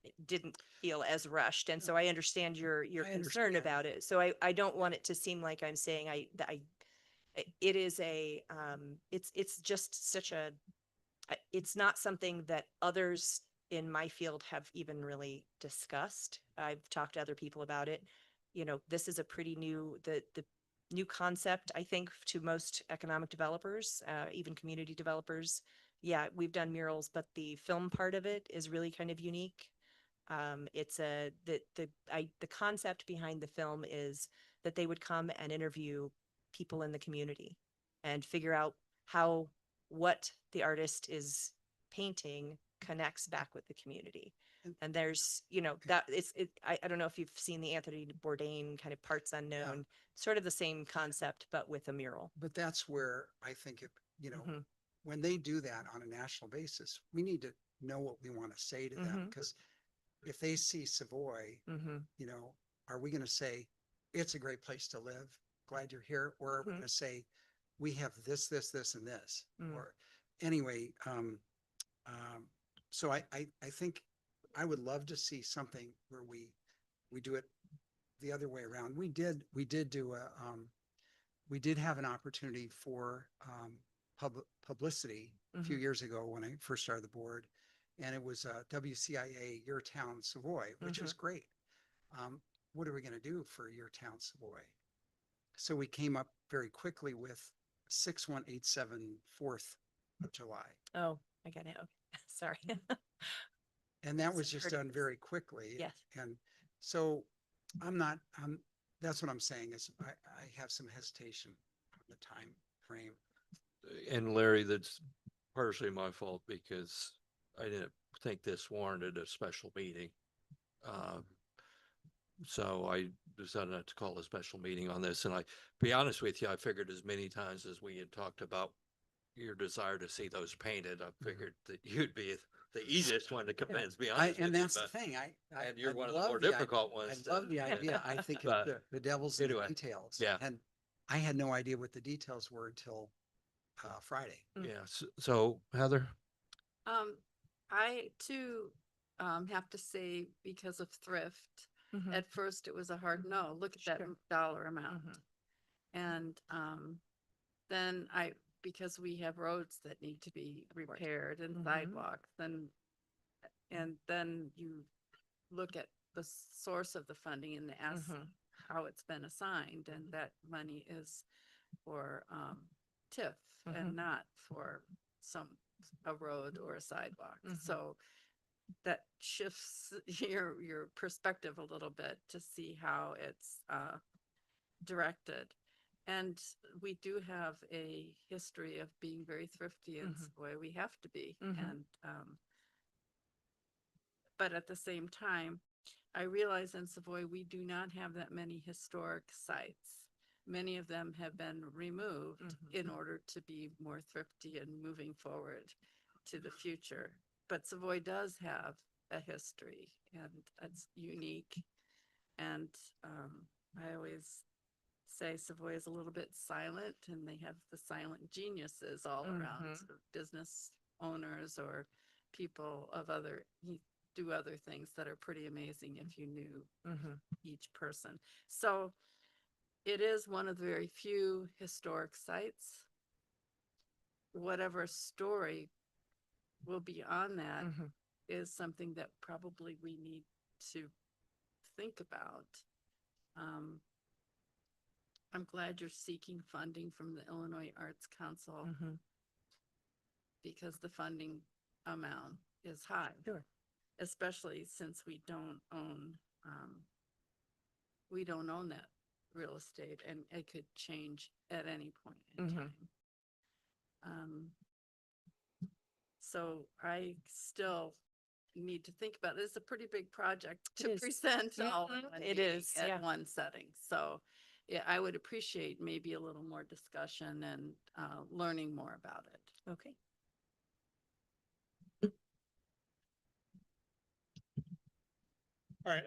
it didn't feel as rushed. And so I understand your
I
concern
understand.
about it. So I don't want it to seem like I'm saying it is it's just such a, it's not something that others in my field have even really discussed. I've talked to other people about it. This is a pretty the new concept, I think, to most economic developers, even community developers. Yeah, we've done murals, but the film part of it is really kind of unique. It's the concept behind the film is that they would come and interview people in the community and figure out how what the artist is painting connects back with the community. And there's, that I don't know if you've seen the Anthony Bourdain kind of Parts Unknown, sort of the same concept, but with a mural.
But that's where I think
Mhm.
when they do that on a national basis, we need to know what we want to say to them,
Mhm.
because if they see Savoy,
Mhm.
are we going to say, it's a great place to live, glad you're here? Or are we going to say, we have this, this, this, and this?
Mm.
Or anyway, so I think I would love to see something where we do it the other way around. We did do we did have an opportunity for publicity a few
Mhm.
years ago when I first started the board, and it was WCIA Your Town Savoy, which is great. What are we going to do for Your Town Savoy? So we came up very quickly with 6187 4th of July.
Oh, I got it. Okay. Sorry.
And that was just
Heard of
done
this.
very quickly.
Yes.
And so I'm not, that's what I'm saying is I have some hesitation on the time frame.
And Larry, that's partially my fault because I didn't think this warranted a special meeting. Um, So I decided not to call a special meeting on this. And I, be honest with you, I figured as many times as we had talked about your desire to see those painted, I figured that you'd be the easiest one to convince, be honest with
And
you,
that's the
but-
thing.
And you're
I
one of the
love
more
the
difficult
I
ones.
love the idea. I think
But
the devil's in the
anyway,
details.
yeah.
And I had no idea what the details were until Friday.
Yeah, so Heather,
I too, have to say, because of thrift,
Mhm.
at first it was a hard no, look at that
Sure.
dollar amount.
Mhm.
And, then because we have roads that need to be repaired and
Mhm.
sidewalks, and then you look at the source of the funding and ask
Mhm.
how it's been assigned, and that money is for, TIF
Mhm.
and not for a road or a sidewalk.
Mhm.
So that shifts your perspective a little bit to see how it's, directed. And we do have a history of being very thrifty in
Mhm.
Savoy. We have to be.
Mhm.
And, but at the same time, I realize in Savoy, we do not have that many historic sites. Many of them have been removed
Mhm.
in order to be more thrifty and moving forward to the future. But Savoy does have a history, and it's unique. And, I always say Savoy is a little bit silent, and they have the silent geniuses all around,
Mhm.
sort of business owners or people of do other things that are pretty amazing if you knew
Mhm.
each person. So it is one of the very few historic sites. Whatever story will be on that
Mhm.
is something that probably we need to think about. I'm glad you're seeking funding from the Illinois Arts Council
Mhm.
because the funding amount is high.
Sure.
Especially since we don't own that real estate, and it could change at any point in
Mhm.
time. So I still need to think about it. It's a pretty big project
It
to
is.
present all in
Mhm.
one
It
meeting
is, yeah.
at one setting. So yeah, I would appreciate maybe a little more discussion and learning more about it.
Okay.
All right,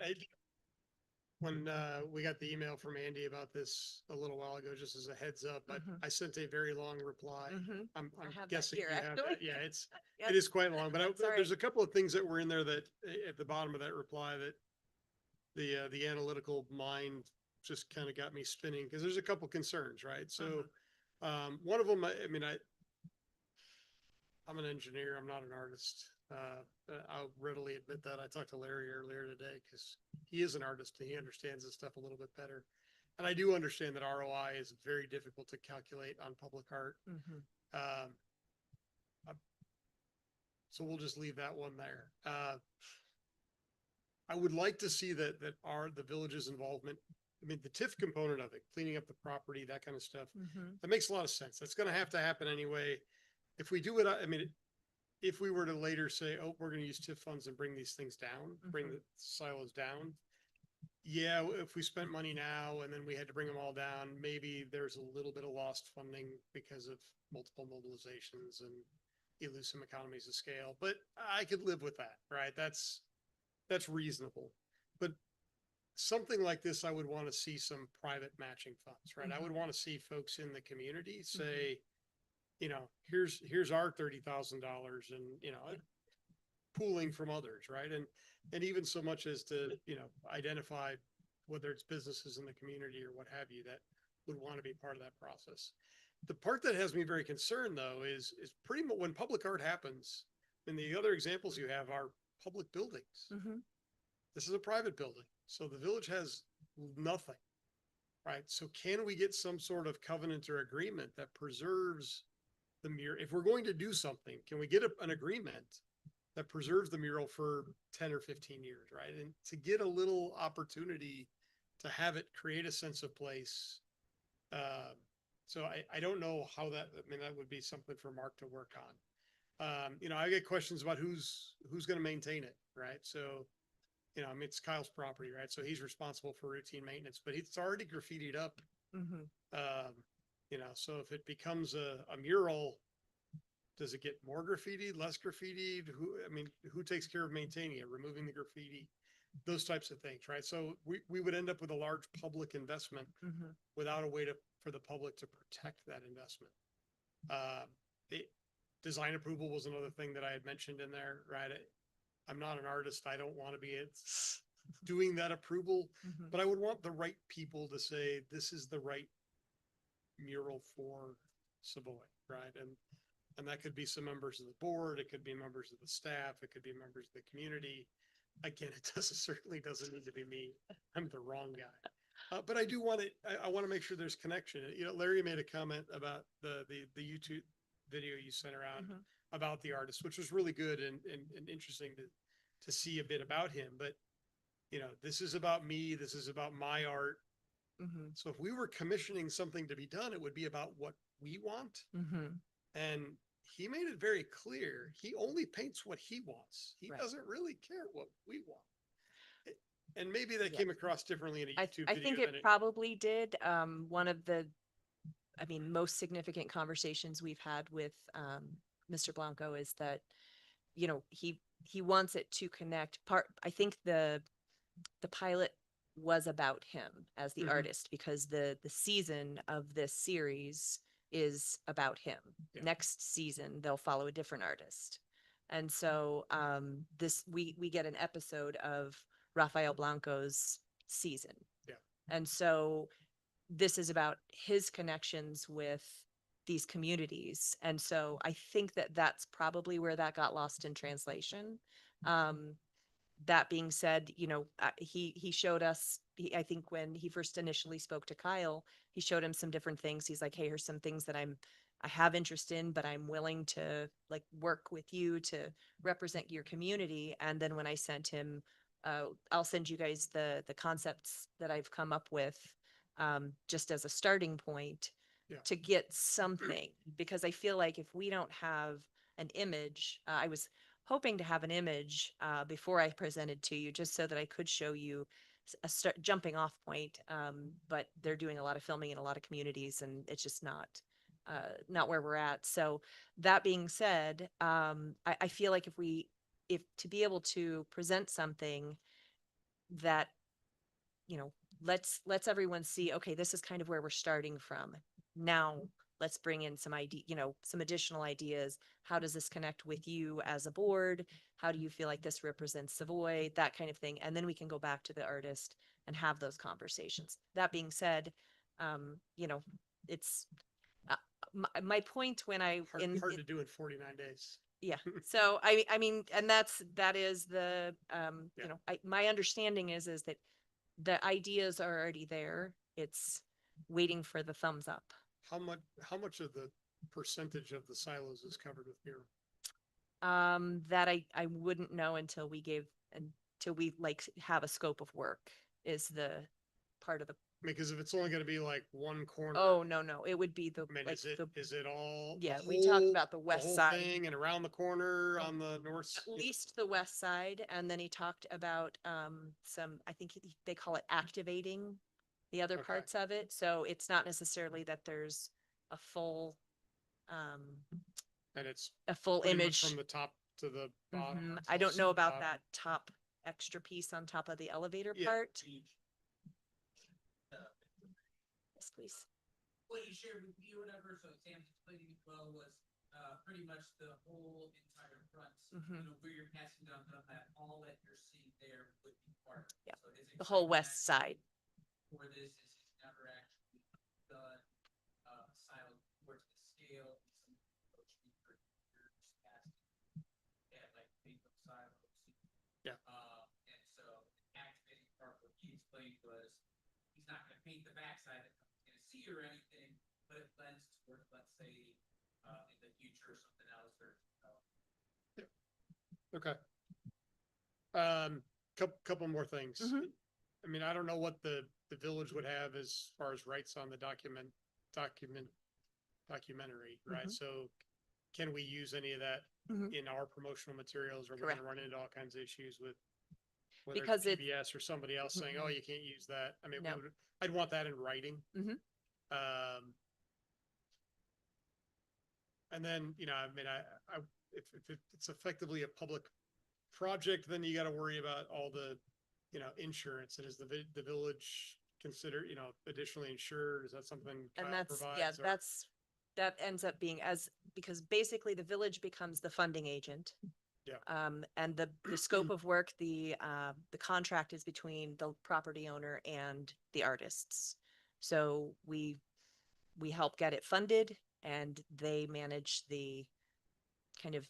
when we got the email from Andy about this a little while ago, just as a heads up,
Mhm.
I sent a very long reply.
Mhm.
I'm
I have that
guessing
here,
you have
actually.
that. Yeah, it
Yep.
is quite long, but
That's all
there's
right.
a couple of things that were in there that at the bottom of that reply that the analytical mind just kind of got me spinning because there's a couple concerns, right? So one of them, I mean, I'm an engineer. I'm not an artist. I'll readily admit that. I talked to Larry earlier today because he is an artist and he understands this stuff a little bit better. And I do understand that ROI is very difficult to calculate on public art.
Mhm.
So we'll just leave that one there. I would like to see that the village's involvement. I mean, the TIF component of it, cleaning up the property, that kind of stuff.
Mhm.
That makes a lot of sense. That's going to have to happen anyway. If we do it, I mean, if we were to later say, oh, we're going to use TIF funds and bring these things down, bring the silos down. Yeah, if we spent money now and then we had to bring them all down, maybe there's a little bit of lost funding because of multiple mobilizations and you lose some economies of scale, but I could live with that, right? That's reasonable. But something like this, I would want to see some private matching funds, right? I would want to see folks in the community say, you know, here's our $30,000 and, you know, pooling from others, right? And even so much as to, you know, identify whether it's businesses in the community or what have you that would want to be part of that process. The part that has me very concerned though is pretty much when public art happens, and the other examples you have are public buildings.
Mhm.
This is a private building. So the village has nothing, right? So can we get some sort of covenant or agreement that preserves the mural? If we're going to do something, can we get an agreement that preserves the mural for 10 or 15 years, right? And to get a little opportunity to have it create a sense of place. So I don't know how that, I mean, that would be something for Mark to work on. You know, I get questions about who's going to maintain it, right? So, you know, I mean, it's Kyle's property, right? So he's responsible for routine maintenance, but it's already graffitied up. You know, so if it becomes a mural, does it get more graffiti, less graffiti? I mean, who takes care of maintaining it, removing the graffiti, those types of things, right? So we would end up with a large public investment without a way for the public to protect that investment. The design approval was another thing that I had mentioned in there, right? I'm not an artist. I don't want to be doing that approval, but I would want the right people to say, this is the right mural for Savoy, right? And that could be some members of the board. It could be members of the staff. It could be members of the community. Again, certainly doesn't need to be me. I'm the wrong guy. But I do want to, I want to make sure there's connection. You know, Larry made a comment about the YouTube video you sent around about the artist, which was really good and interesting to see a bit about him. But, you know, this is about me. This is about my art. So if we were commissioning something to be done, it would be about what we want. And he made it very clear. He only paints what he wants. He doesn't really care what we want. And maybe that came across differently in a YouTube
I
video.
think it probably did. One of the, I mean, most significant conversations we've had with Mr. Blanco is that, you know, he wants it to connect. I think the pilot was about him as the artist, because the season of this series is about him. Next season they'll follow a different artist, and so we get an episode of Rafael Blanco's season, and so this is about his connections with these communities. And so I think that that's probably where that got lost in translation. That being said, you know, he showed us, I think when he first initially spoke to Kyle, he showed him some different things. He's like, hey, here's some things that I have interest in, but I'm willing to like work with you to represent your community. And then when I sent him, I'll send you guys the concepts that I've come up with, just as a starting point to get something, because I feel like if we don't have an image, I was hoping to have an image before I presented to you, just so that I could show you a jumping off point. But they're doing a lot of filming in a lot of communities, and it's just not where we're at. So that being said, I feel like if to be able to present something that, you know, let's everyone see, okay, this is kind of where we're starting from. Now let's bring in some some additional ideas. How does this connect with you as a board? How do you feel like this represents Savoy? That kind of thing. And then we can go back to the artist and have those conversations. That being said, you know, it's my point when
hard to do in 49 days.
Yeah. So I mean, and that is the, you know, my understanding is that the ideas are already there. It's waiting for the thumbs up.
How much of the percentage of the silos is covered with mural?
That I wouldn't know until we like have a scope of work, is the part of the.
Because if it's only going to be like one corner.
Oh, no, it would be the.
I mean,
like
is it all?
Yeah, we talked about the
whole
west side
thing and around the corner on the north.
At least the west side, and then he talked about some. I think they call it activating the other parts of it. So it's not necessarily that there's a full.
And it's
a full
pretty much
image
from the top to the bottom.
I don't know about that top extra piece on top of the elevator part. Yes, please.
What you shared with me or whatever, so Sam's explaining as well, was pretty much the whole entire front. You know, where you're passing down Dunlap, all that you're seeing there would be part.
Yeah.
So his
The whole
excitement
west side.
for this is he's never actually done silo towards the scale. Some approach me for years past at like Bingham silos.
Yeah.
And so the activating part, what he explained was he's not going to paint the backside that no one's going to see or anything, but it lends toward, let's say, in the future, something else or.
Okay. Couple more things. I mean, I don't know what the the village would have as far as rights on the documentary, right?
Mhm.
So can we use any of that
Mhm.
in our promotional materials? Or we're
Correct.
gonna run into all kinds of issues with whether
Because
it's
it-
PBS or somebody else saying, oh,
Mhm.
you can't use that. I mean,
No.
I'd want that in writing.
Mhm.
And then, I mean, if it's effectively a public project, then you got to worry about all the, insurance. And is the village consider, additionally insured? Is that something Kyle
And
provides? or-
that ends up being because basically the village becomes the funding agent.
Yeah.
And the scope of work, the contract is between the property owner and the artists. So we help get it funded and they manage the kind of,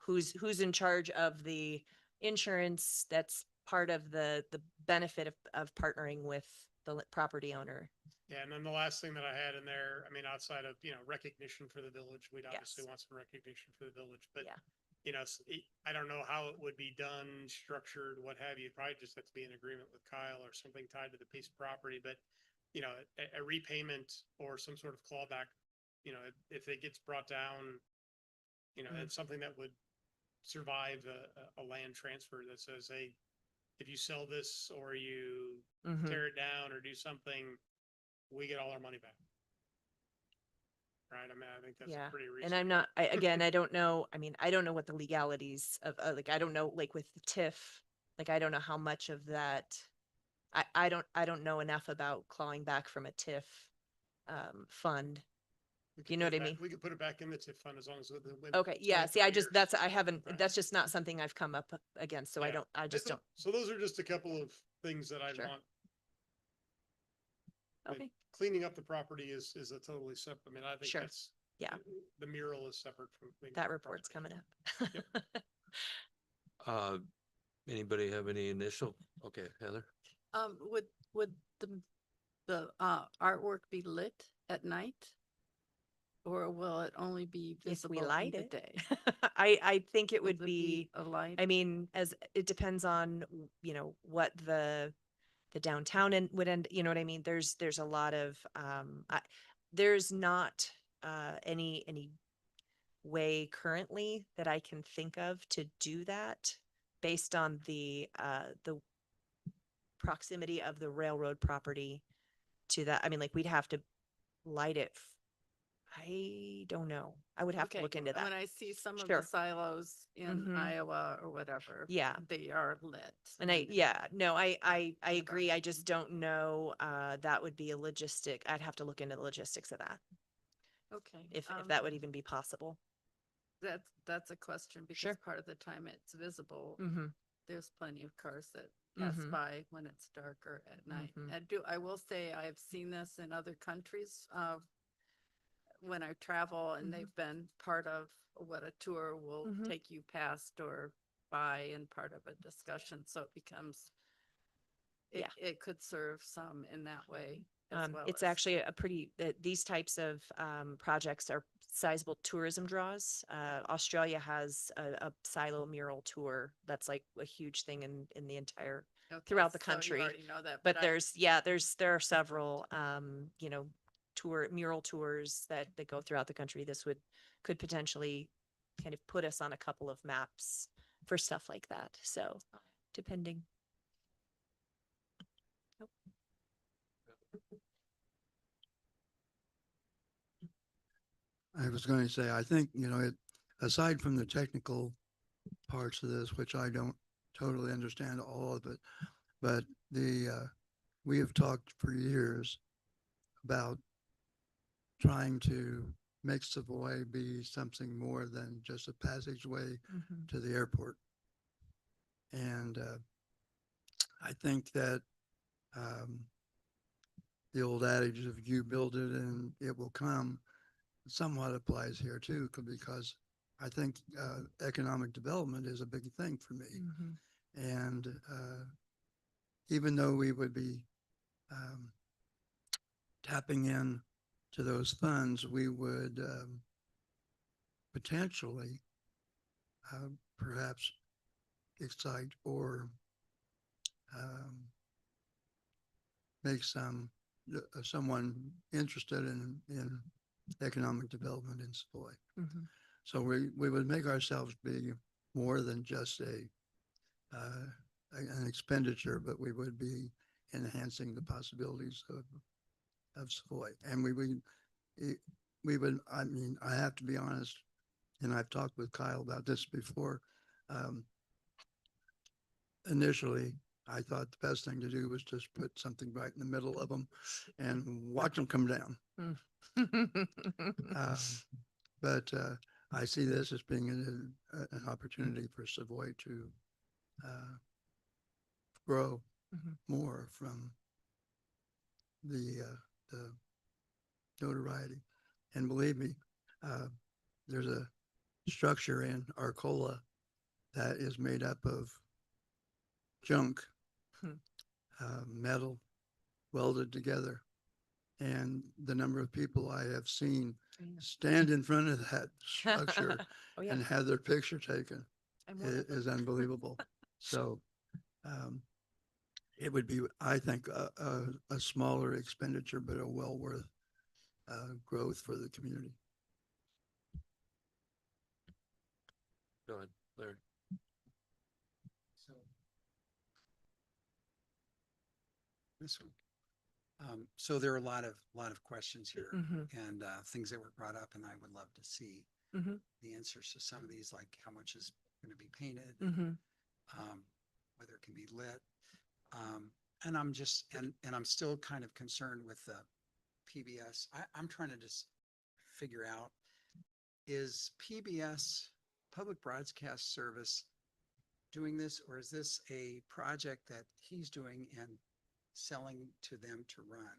who's in charge of the insurance. That's part of the benefit of partnering with the property owner.
Yeah. And then the last thing that I had in there, I mean, outside of, recognition for the village, we'd obviously
Yes.
want some recognition for the village, but
Yeah.
I don't know how it would be done, structured, what have you. Probably just have to be in agreement with Kyle or something tied to the piece of property, but a repayment or some sort of clawback, if it gets brought down, it's something that would survive a land transfer that says, hey, if you sell this or you
Mhm.
tear it down or do something, we get all our money back. Right? I mean, I think that's
Yeah.
pretty
And
reasonable.
I'm not, again, I don't know, I mean, I don't know what the legalities of, like, I don't know, like with the TIF, like, I don't know how much of that, I don't know enough about clawing back from a TIF fund.
We could
You know
put
what
it
I
back-
mean?
We could put it back in the TIF fund as long as within
Okay, yeah, see,
24
I just,
years.
I haven't,
Right.
that's just not something I've come up against, so I
Yeah.
don't, I just don't.
So those are just a couple of things that I'd
Sure.
want. but
Okay,
Cleaning up the property is a totally separate, I mean, I think
Sure.
that's.
Yeah.
The mural is separate from. cleaning
that
up the
report's
property.
coming up.
Uh, anybody have any initial? Okay, Heather?
Would the artwork be lit at night? Or will it only be
If
visible
we
in
light
the
it.
day?
I think it
Will
would
there
be,
a light?
I mean, as it depends on, what the downtown and would end, you know what I mean? There's a lot of, there's not, any way currently that I can think of to do that based on the proximity of the railroad property to that. I mean, like we'd have to light it. I don't know. I would have to
Okay,
look into that.
when I see some of
Sure.
the silos in
Mhm.
Iowa or whatever.
Yeah.
They are lit.
And I agree. I just don't know, that would be a logistic. I'd have to look into the logistics of that,
Okay.
if that would even be possible.
That's a question because
Sure.
part of the time it's visible.
Mm-hmm.
There's plenty of cars that pass
Mhm.
by when it's darker at night.
Mhm.
I will say I've seen this in other countries, when I travel and
Mhm.
they've been part of what a tour will
Mhm.
take you past or by and part of a discussion. So it becomes,
Yeah.
it could serve some in that way as well.
It's
as-
actually a pretty, these types of projects are sizable tourism draws. Australia has a silo mural tour that's like a huge thing in the entire,
Okay,
throughout the
so you
country.
already know that,
but
I-
there are several, mural tours that go throughout the country. This could potentially kind of put us on a couple of maps for stuff like that. So depending.
I was going to say, I think, aside from the technical parts of this, which I don't totally understand all of it, but we have talked for years about trying to make Savoy be something more than just a passageway
Mhm.
to the airport. And I think that the old adage of you build it and it will come somewhat applies here too, because I think economic development is a big thing for me.
Mhm.
And even though we would be tapping in to those funds, we would potentially perhaps excite or make someone interested in economic development in Savoy.
Mhm.
So we would make ourselves be more than just an expenditure, but we would be enhancing the possibilities of Savoy. And I mean, I have to be honest, and I've talked with Kyle about this before. Um, Initially, I thought the best thing to do was just put something right in the middle of them and watch them come down. Um, But I see this as being an opportunity for Savoy to grow
Mhm.
more from the notoriety. And believe me, uh, there's a structure in Arcola that is made up of junk,
Hmm.
metal welded together. And the number of people I have seen
I know.
stand in front of that structure
Oh, yeah.
and have their picture taken
I'm one of them.
is unbelievable. So um, it would be, I think, a smaller expenditure, but a well worth growth for the community.
Go ahead, Larry.
So this one. So there are a lot of questions here
Mhm.
and things that were brought up, and I would love to see
Mhm.
the answers to some of these, like how much is going to be painted,
Mhm.
whether it can be lit. And I'm just, and I'm still kind of concerned with the PBS. I'm trying to just figure out, is PBS, Public Broadcast Service, doing this, or is this a project that he's doing and selling to them to run?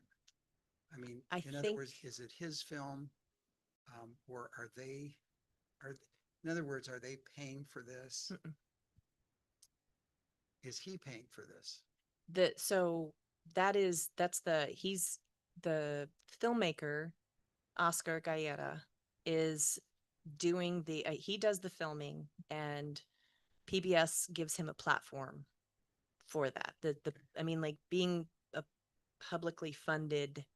I mean,
I
in other
think-
words, is it his film? Or in other words, are they paying for this?
Mm-mm.
Is he paying for this?
So he's the filmmaker, Oscar Gallera, is doing he does the filming, and PBS gives him a platform for that. I mean, like, being a publicly funded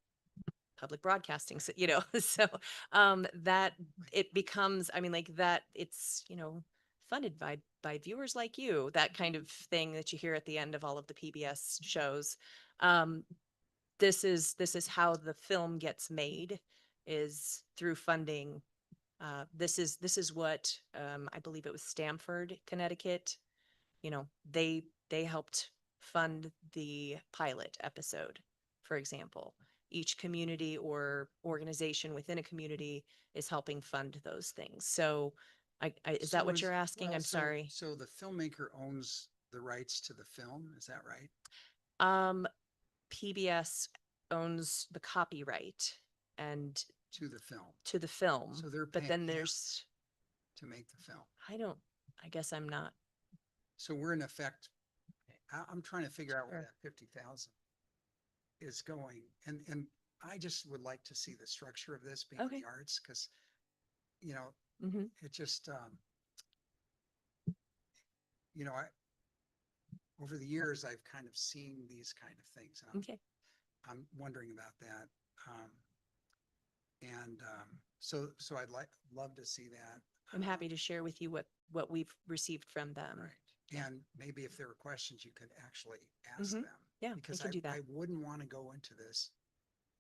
public broadcasting, so, so that it becomes, I mean, like, that it's, funded by viewers like you, that kind of thing that you hear at the end of all of the PBS shows. Um, this is how the film gets made, is through funding. This is what, I believe it was Stamford, Connecticut. They helped fund the pilot episode, for example. Each community or organization within a community is helping fund those things. So is that
So
what you're asking?
well,
I'm sorry.
So the filmmaker owns the rights to the film, is that right?
Um, PBS owns the copyright and
To the film,
to the film,
So they're
but then
paying him.
there's,
to make the film.
I guess I'm not.
So we're in effect, I'm trying to figure out where
Sure.
that 50,000 is going. And I just would like to see the structure of this being
Okay.
the arts, because,
Mm-hmm.
it just, over the years, I've kind of seen these kind of things. And
Okay.
I'm wondering about that. So I'd love to see that.
I'm happy to share with you what we've received from them.
Right. And maybe if there were questions, you could actually ask
Mhm.
them.
Yeah, we
Because
can do that.
I wouldn't want to go into this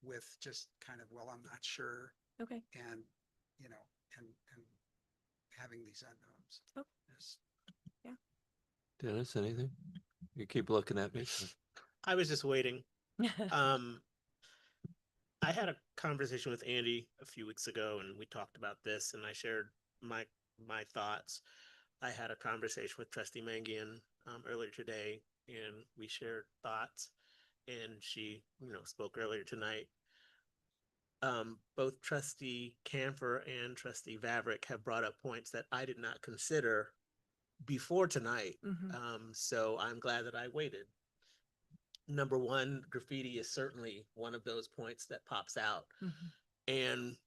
with just kind of, well, I'm not sure,
Okay.
and, and having these unknowns.
Oh.
Yes.
Dennis, anything? You keep looking at me.
I was just waiting. I had a conversation with Andy a few weeks ago, and we talked about this, and I shared my thoughts. I had a conversation with Trustee Mangian earlier today, and we shared thoughts. And she, spoke earlier tonight. Both Trustee Camphor and Trustee Vavrick have brought up points that I did not consider before tonight.
Mhm.
So I'm glad that I waited. Number one, graffiti is certainly one of those points that pops out.
Mhm.
And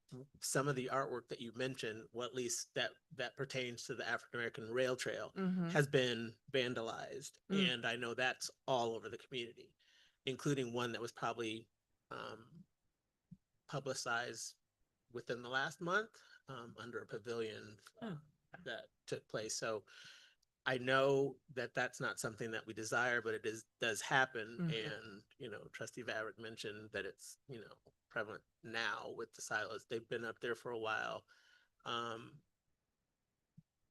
some of the artwork that you mentioned, well, at least that pertains to the African American Rail Trail,
Mhm.
has been vandalized.
Mm.
And I know that's all over the community. including one that was probably publicized within the last month under a pavilion
Oh.
that took place. So I know that that's not something that we desire, but it does happen.
Mhm.
And, Trustee Varick mentioned that it's, prevalent now with the silos. They've been up there for a while.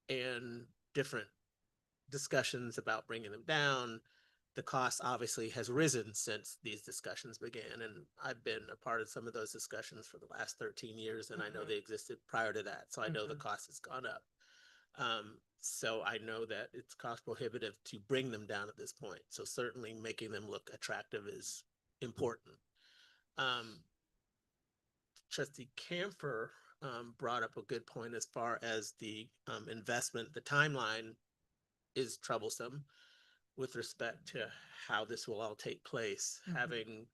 And different discussions about bringing them down. The cost obviously has risen since these discussions began. And I've been a part of some of those discussions for the last 13 years. And I know they existed prior to that. So I know the cost has gone up. So I know that it's cost prohibitive to bring them down at this point. So certainly making them look attractive is important. Trustee Camphor brought up a good point as far as the investment. The timeline is troublesome with respect to how this will all take place. Having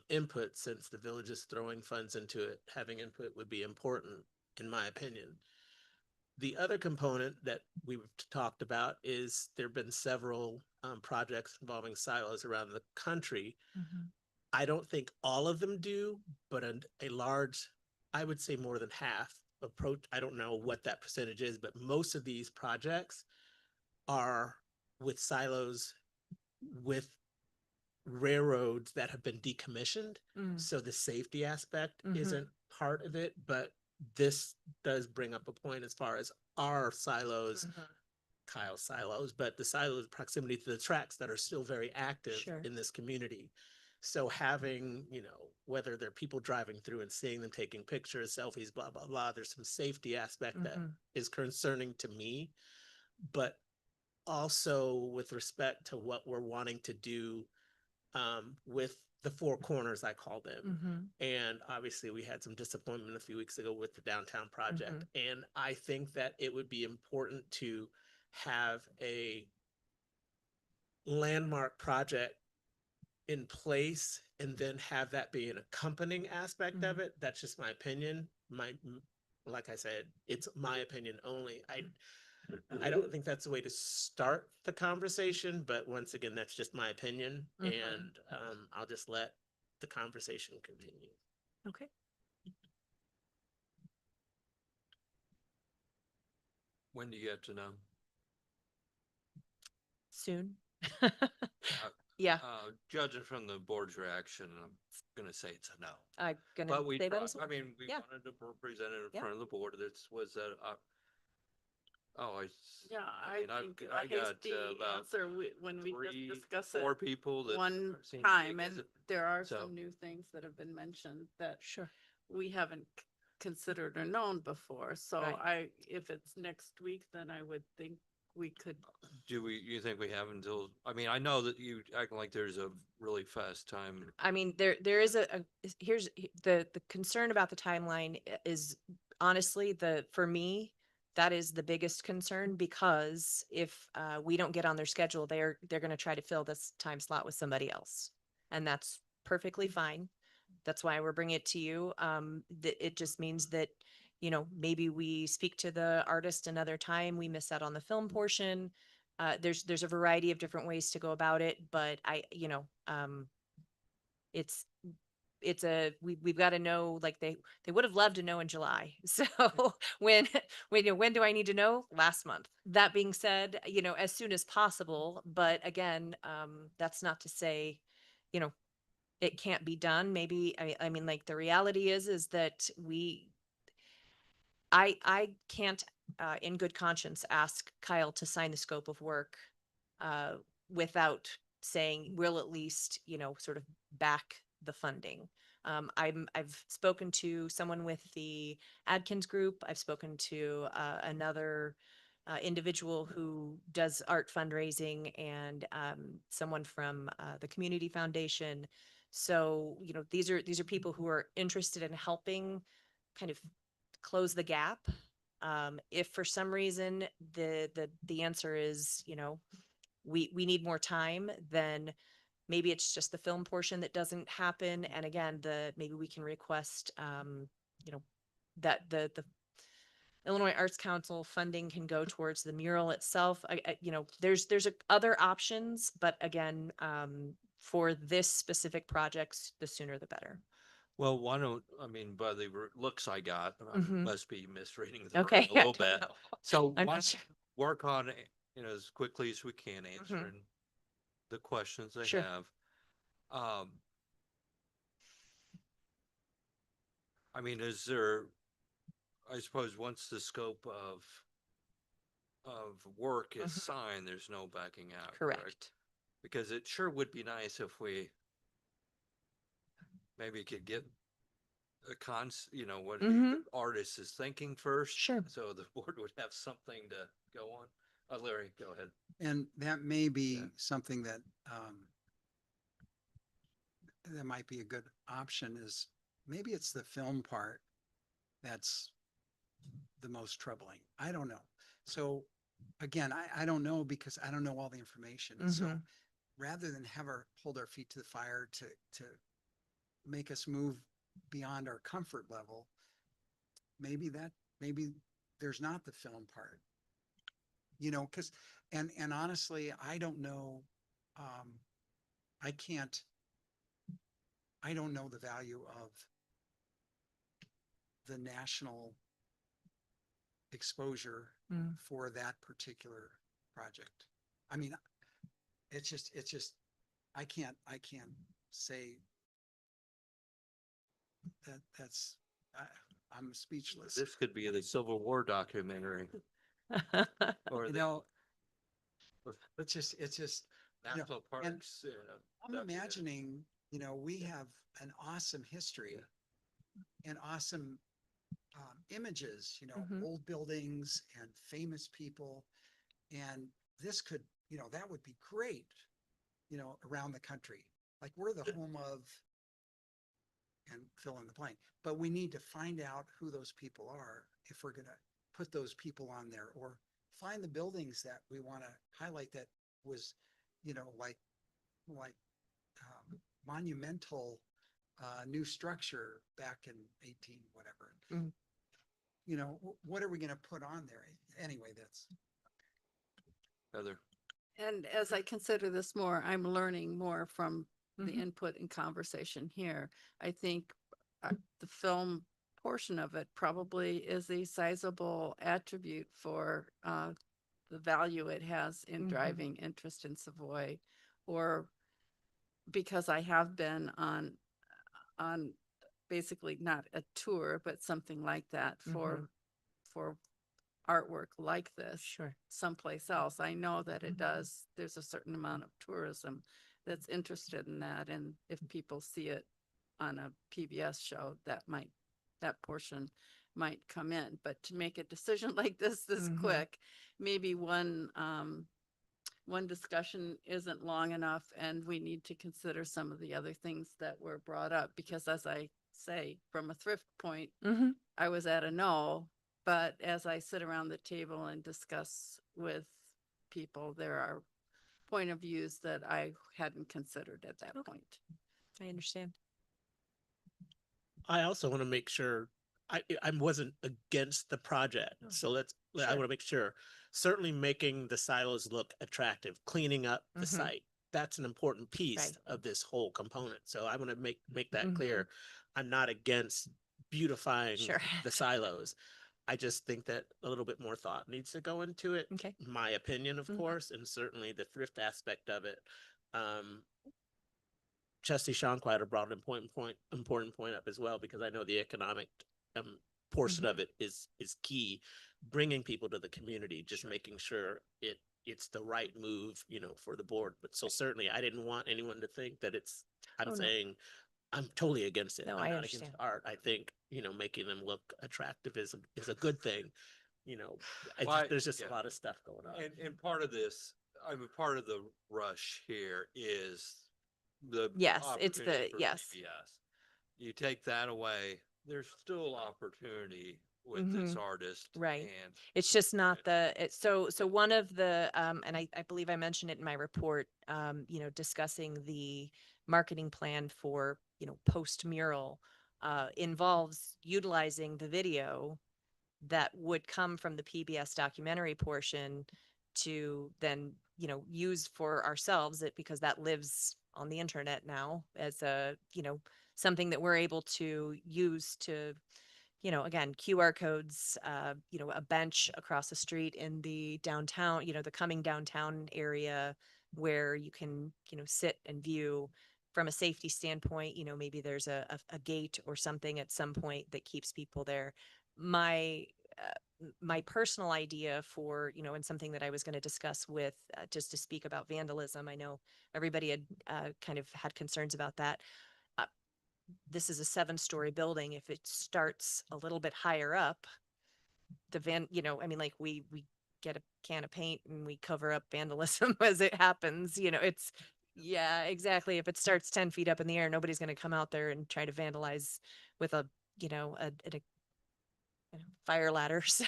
input, since the village is throwing funds into it, having input would be important, in my opinion. The other component that we've talked about is there have been several projects involving silos around the country. I don't think all of them do, but a large, I would say more than half approach. I don't know what that percentage is, but most of these projects are with silos with railroads that have been decommissioned. So the safety aspect isn't part of it, but this does bring up a point as far as our silos, Kyle's silos, but the silos proximity to the tracks that are still very active
Sure.
in this community. So having, whether they're people driving through and seeing them taking pictures, selfies, blah, blah, blah, there's some safety aspect that is concerning to me. But also with respect to what we're wanting to do with the four corners, I call them. And obviously we had some disappointment a few weeks ago with the downtown project. And I think that it would be important to have a landmark project in place and then have that be an accompanying aspect of it. That's just my opinion. Like I said, it's my opinion only. I don't think that's the way to start the conversation, but once again, that's just my opinion, and I'll just let the conversation continue.
Okay.
When do you get to know?
Soon. Yeah,
Judging from the board's reaction, I'm gonna say it's a no.
I'm gonna
But we,
say that
brought-
as
I
well.
mean, we
Yeah.
wanted to present it in
Yeah.
front of the board. This was a,
Yeah, I
mean,
think
I
a
got
hasty
about
answer when we
three,
just discuss
four
it
people that
one
seem to be
time, and
against it.
there are
So-
some new things that have been mentioned that
Sure.
we haven't considered or known before. So
Right.
if it's next week, then I would think we could.
You think we have until, I mean, I know that you act like there's a really fast time.
I mean, there is here's the concern about the timeline is honestly for me, that is the biggest concern, because if we don't get on their schedule, they're going to try to fill this time slot with somebody else, and that's perfectly fine. That's why we're bringing it to you. It just means that, maybe we speak to the artist another time, we miss out on the film portion. There's a variety of different ways to go about it, but it's we've got to know, like they would have loved to know in July. So when do I need to know? Last month. That being said, as soon as possible. But again, that's not to say, it can't be done. Maybe, I mean, like the reality is that I can't, in good conscience, ask Kyle to sign the scope of work, without saying we'll at least, sort of back the funding. I've spoken to someone with the Adkins group. I've spoken to another individual who does art fundraising, and someone from the community foundation. So, these are people who are interested in helping kind of close the gap. If for some reason the answer is, we need more time, then maybe it's just the film portion that doesn't happen. And again, maybe we can request, that the Illinois Arts Council funding can go towards the mural itself. There's other options, but again, for this specific project, the sooner the better.
Well, why don't, I mean, by the looks I got, I
Mhm.
must be misreading the
Okay.
room a little
I don't
bit.
know.
So
I'm
why
not
don't
sure.
we work on it, as quickly as we can, answering the questions they
Sure.
have. Um, I mean, is there, I suppose, once the scope of work is
Mhm.
signed, there's no backing out,
Correct.
Because it sure would be nice if we maybe could get a what the
Mhm.
artist is thinking first.
Sure.
So the board would have something to go on. Larry, go ahead.
And that may be
Yeah.
something that, that might be a good option is maybe it's the film part that's the most troubling. I don't know. So again, I don't know because I don't know all the information. So
Mhm.
rather than have our hold our feet to the fire to make us move beyond our comfort level, maybe there's not the film part, because and honestly, I don't know. I can't. I don't know the value of the national exposure
Mm.
for that particular project. I mean, it's just, I can't say I'm speechless.
This could be the Civil War documentary or
You
the
know, it's just,
national
and
parks.
I'm imagining, we have an awesome history and awesome images,
Mhm.
old buildings and famous people. And this could, that would be great, around the country. Like we're the home of, and fill in the blank, but we need to find out who those people are if we're going to put those people on there, or find the buildings that we want to highlight that was, like monumental new structure back in 18 whatever.
Mhm.
What are we going to put on there? Anyway, that's
Heather.
And as I consider this more, I'm learning more from the
Mhm.
input and conversation here. I think the film portion of it probably is a sizable attribute for the value it has in
Mhm.
driving interest in Savoy, or because I have been on basically not a tour, but something like that for artwork like this
Sure.
someplace else. I know that it does, there's a certain amount of tourism that's interested in that. And if people see it on a PBS show, that portion might come in. But to make a decision like this
Mhm.
quick, maybe one discussion isn't long enough, and we need to consider some of the other things that were brought up, because as I say, from a thrift point,
Mhm.
I was at a no, but as I sit around the table and discuss with people, there are point of views that I hadn't considered at that point.
I understand.
I also want to make sure I wasn't against the project. So I
Sure.
want to make sure, certainly making the silos look attractive, cleaning up the
Mhm.
site. That's an important piece
Right.
of this whole component. So I want to make that
Mhm.
clear. I'm not against beautifying
Sure.
the silos. I just think that a little bit more thought needs to go into it.
Okay.
My opinion, of
Mhm.
course, and certainly the thrift aspect of it. Trustee Schonkweiler brought an important point up as well, because I know the economic portion
Mhm.
of it is key, bringing people to the community, just making sure it's the right move, for the board. But so certainly, I didn't want anyone to think that I'm
Oh, no.
saying I'm totally against it.
No,
I'm
I
not
understand.
against art. I think, making them look attractive is a good thing. There's just a lot of stuff going on.
And part of this, I mean, part of the rush here is the
Yes, it's
opportunity
the
for
yes.
PBS. You take that away, there's still opportunity with this
Mhm.
artist.
Right.
And
It's just not so one of the and I believe I mentioned it in my report, discussing the marketing plan for, post mural involves utilizing the video that would come from the PBS documentary portion to then, use for ourselves, because that lives on the internet now as a, something that we're able to use to, again, QR codes, a bench across the street in the downtown, the coming downtown area where you can, sit and view from a safety standpoint, maybe there's a gate or something at some point that keeps people there. My personal idea for, and something that I was going to discuss with, just to speak about vandalism. I know everybody had kind of had concerns about that. This is a 7-story building. If it starts a little bit higher up, like we get a can of paint and we cover up vandalism as it happens. Yeah, exactly. If it starts 10 feet up in the air, nobody's going to come out there and try to vandalize with a fire ladder. So,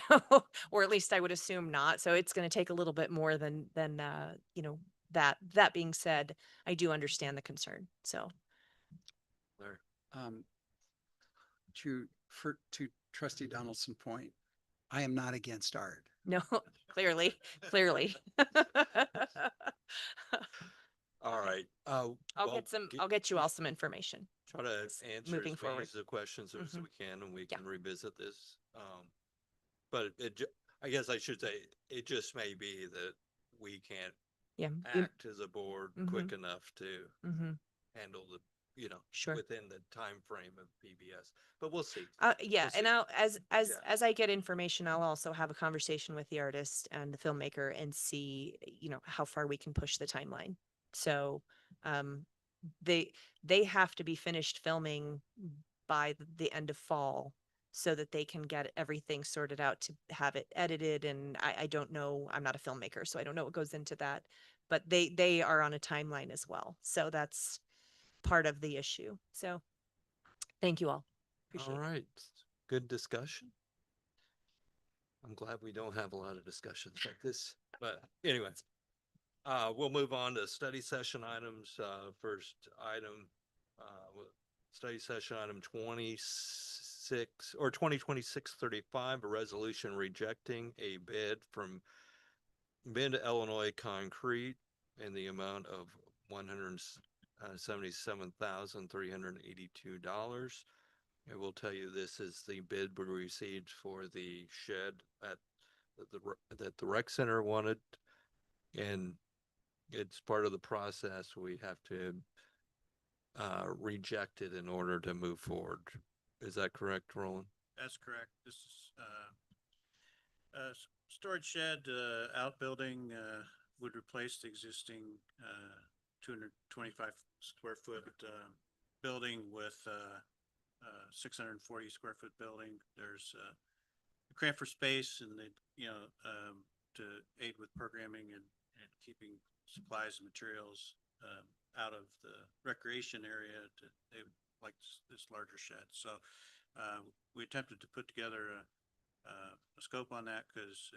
or at least I would assume not. So it's going to take a little bit more than that being said, I do understand the concern. So
There.
To Trustee Donaldson point, I am not against art.
no, clearly.
All right.
I'll get you all some information.
Try to answer
moving
as
forward.
many of the questions as
Mhm.
we can, and we
Yeah.
can revisit this. But I guess I should say, it just may be that we can't
Yeah.
act as a board quick
Mhm.
enough to
Mm-hmm.
handle the,
Sure.
within the time frame of PBS. But we'll see.
Yeah,
We'll
and
see.
I'll
Yeah.
as I get information, I'll also have a conversation with the artist and the filmmaker and see, how far we can push the timeline. So, they have to be finished filming by the end of fall so that they can get everything sorted out to have it edited. And I don't know, I'm not a filmmaker, so I don't know what goes into that, but they are on a timeline as well. So that's part of the issue. So thank you all. Appreciate
All
it.
right. Good discussion. I'm glad we don't have a lot of discussions like this, but anyway. We'll move on to study session items. First item, study session item 26 or 2026-35, a resolution rejecting a bid from Mid-Illinois Concrete in the amount of $177,382. I will tell you, this is the bid we received for the shed that the rec center wanted, and it's part of the process. We have to reject it in order to move forward. Is that correct, Roland?
That's correct. This is storage shed outbuilding would replace the existing 225 square foot building with 640 square foot building. There's a cramp for space, and they, to aid with programming and keeping supplies and materials out of the recreation area. They would like this larger shed. So we attempted to put together a scope on that because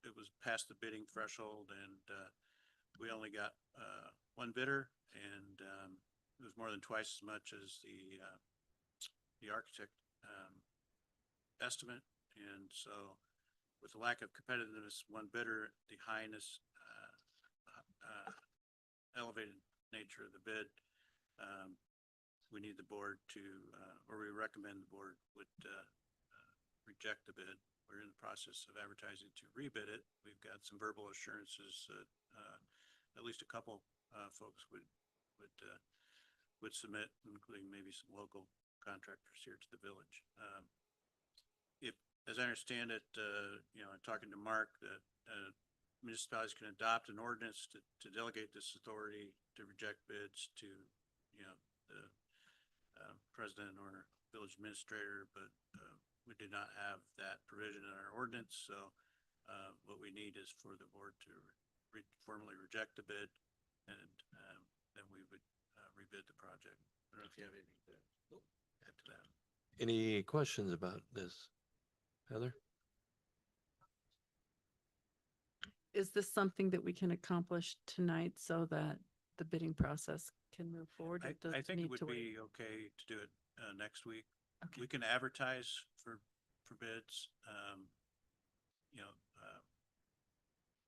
it was past the bidding threshold, and we only got one bidder, and it was more than twice as much as the architect estimate. And so with the lack of competitiveness, one bidder, the highness, elevated nature of the bid, we need the board to, or we recommend the board would reject the bid. We're in the process of advertising to rebid it. We've got some verbal assurances that at least a couple folks would submit, including maybe some local contractors here to the village. If, as I understand it, talking to Mark, that municipalities can adopt an ordinance to delegate this authority to reject bids to, the president or village administrator, but we do not have that provision in our ordinance. So what we need is for the board to formally reject the bid, and then we would rebid the project. I don't know if you have anything to add to that.
Any questions about this, Heather?
Is this something that we can accomplish tonight so that the bidding process can move forward? Or does
I
it
think it
need
would
to wait?
be okay to do it next week.
Okay.
We can advertise for bids.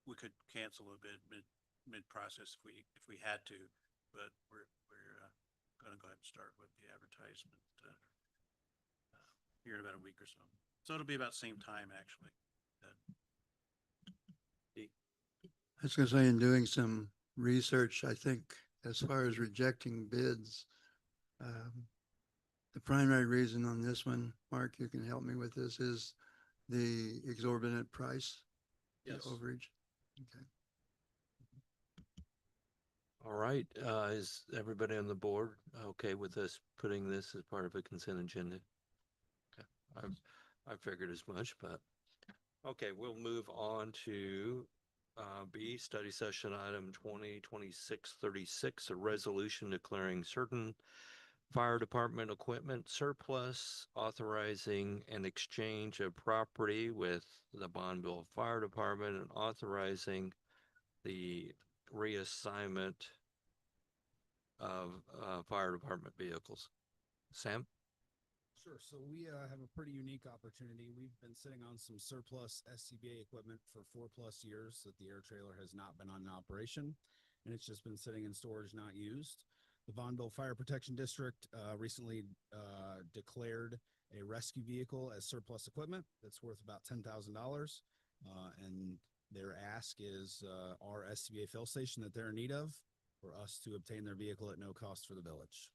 We could cancel a bid mid process if we had to, but we're gonna go ahead and start with the advertisement here in about a week or so. So it'll be about the same time, actually.
I was gonna say, in doing some research, I think as far as rejecting bids, the primary reason on this one, Mark, you can help me with this, is the exorbitant price. the
Yes.
Overage. Okay.
All right, is everybody on the board okay with us putting this as part of a consent agenda? Okay, I figured as much, but, okay, we'll move on to B, study session item 2026-36, a resolution declaring certain fire department equipment surplus, authorizing an exchange of property with the Bonneville Fire Department, and authorizing the reassignment of fire department vehicles. Sam?
Sure. So we have a pretty unique opportunity. We've been sitting on some surplus SCBA equipment for 4+ years that the air trailer has not been on operation, and it's just been sitting in storage, not used. The Bonneville Fire Protection District recently declared a rescue vehicle as surplus equipment that's worth about $10,000. And their ask is our SCBA fill station that they're in need of for us to obtain their vehicle at no cost for the village.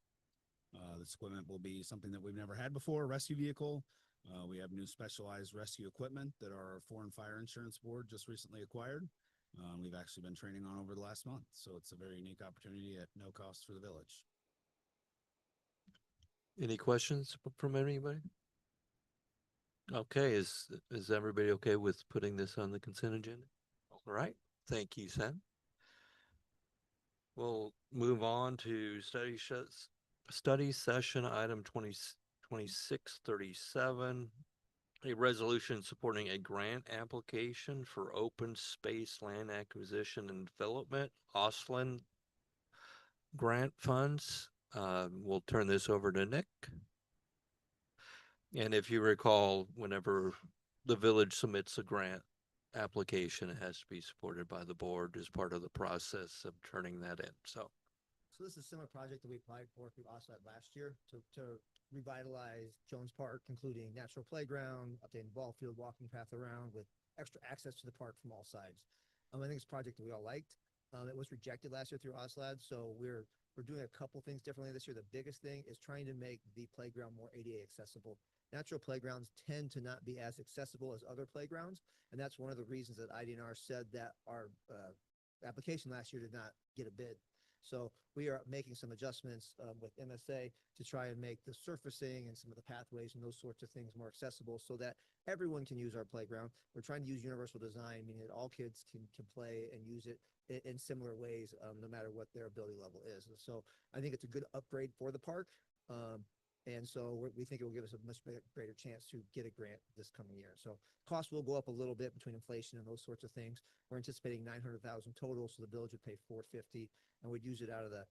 This equipment will be something that we've never had before, a rescue vehicle. We have new specialized rescue equipment that our Foreign Fire Insurance Board just recently acquired. We've actually been training on over the last month, so it's a very unique opportunity at no cost for the village.
Any questions from anybody? Okay, is everybody okay with putting this on the consent agenda? All right, thank you, Sam. We'll move on to study session item 2637, a resolution supporting a grant application for open space land acquisition and development, Osland grant funds. We'll turn this over to Nick. And if you recall, whenever the village submits a grant application, it has to be supported by the board as part of the process of turning that in. So
this is a similar project that we applied for through OSLAD last year to revitalize Jones Park, including natural playground, updating the ball field, walking path around with extra access to the park from all sides. I think it's a project that we all liked. It was rejected last year through OSLAD, so we're doing a couple things differently this year. The biggest thing is trying to make the playground more ADA accessible. Natural playgrounds tend to not be as accessible as other playgrounds, and that's one of the reasons that IDNR said that our application last year did not get a bid. So we are making some adjustments with MSA to try and make the surfacing and some of the pathways and those sorts of things more accessible so that everyone can use our playground. We're trying to use universal design, meaning that all kids can play and use it in similar ways, no matter what their ability level is. And so I think it's a good upgrade for the park. And so we think it will give us a much greater chance to get a grant this coming year. So costs will go up a little bit between inflation and those sorts of things. We're anticipating $900,000 total, so the village would pay $450,000, and we'd use it out of the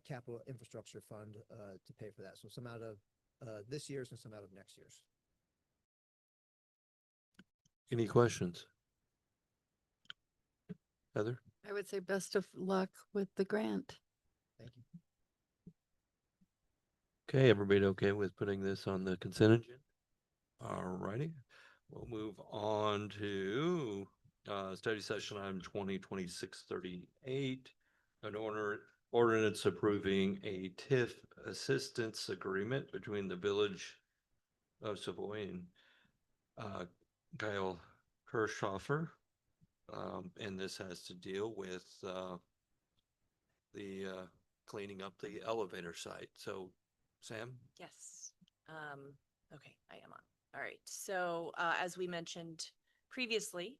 capital infrastructure fund to pay for that. So some out of this year's and some out of next year's.
any questions? Heather?
I would say best of luck with the grant.
Thank you.
Okay, everybody okay with putting this on the consent agenda? All righty, we'll move on to study session item 2026-38, an ordinance approving a TIF assistance agreement between the village of Savoy and Kyle Kirschhofer. And this has to deal with the cleaning up the elevator site. So Sam?
Yes. Okay, I am on. All right. So as we mentioned previously,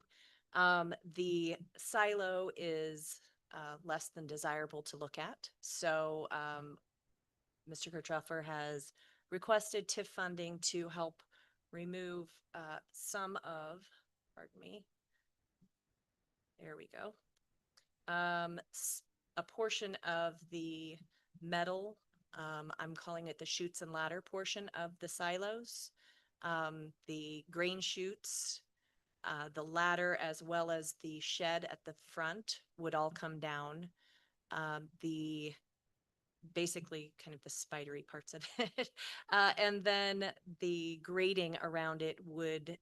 the silo is less than desirable to look at. So Mr. Kirchhoffer has requested TIF funding to help remove some of, pardon me, there we go, a portion of the metal. I'm calling it the chutes and ladder portion of the silos, the grain chutes, the ladder, as well as the shed at the front would all come down. the basically kind of the spidery parts of it. And then the grading around it would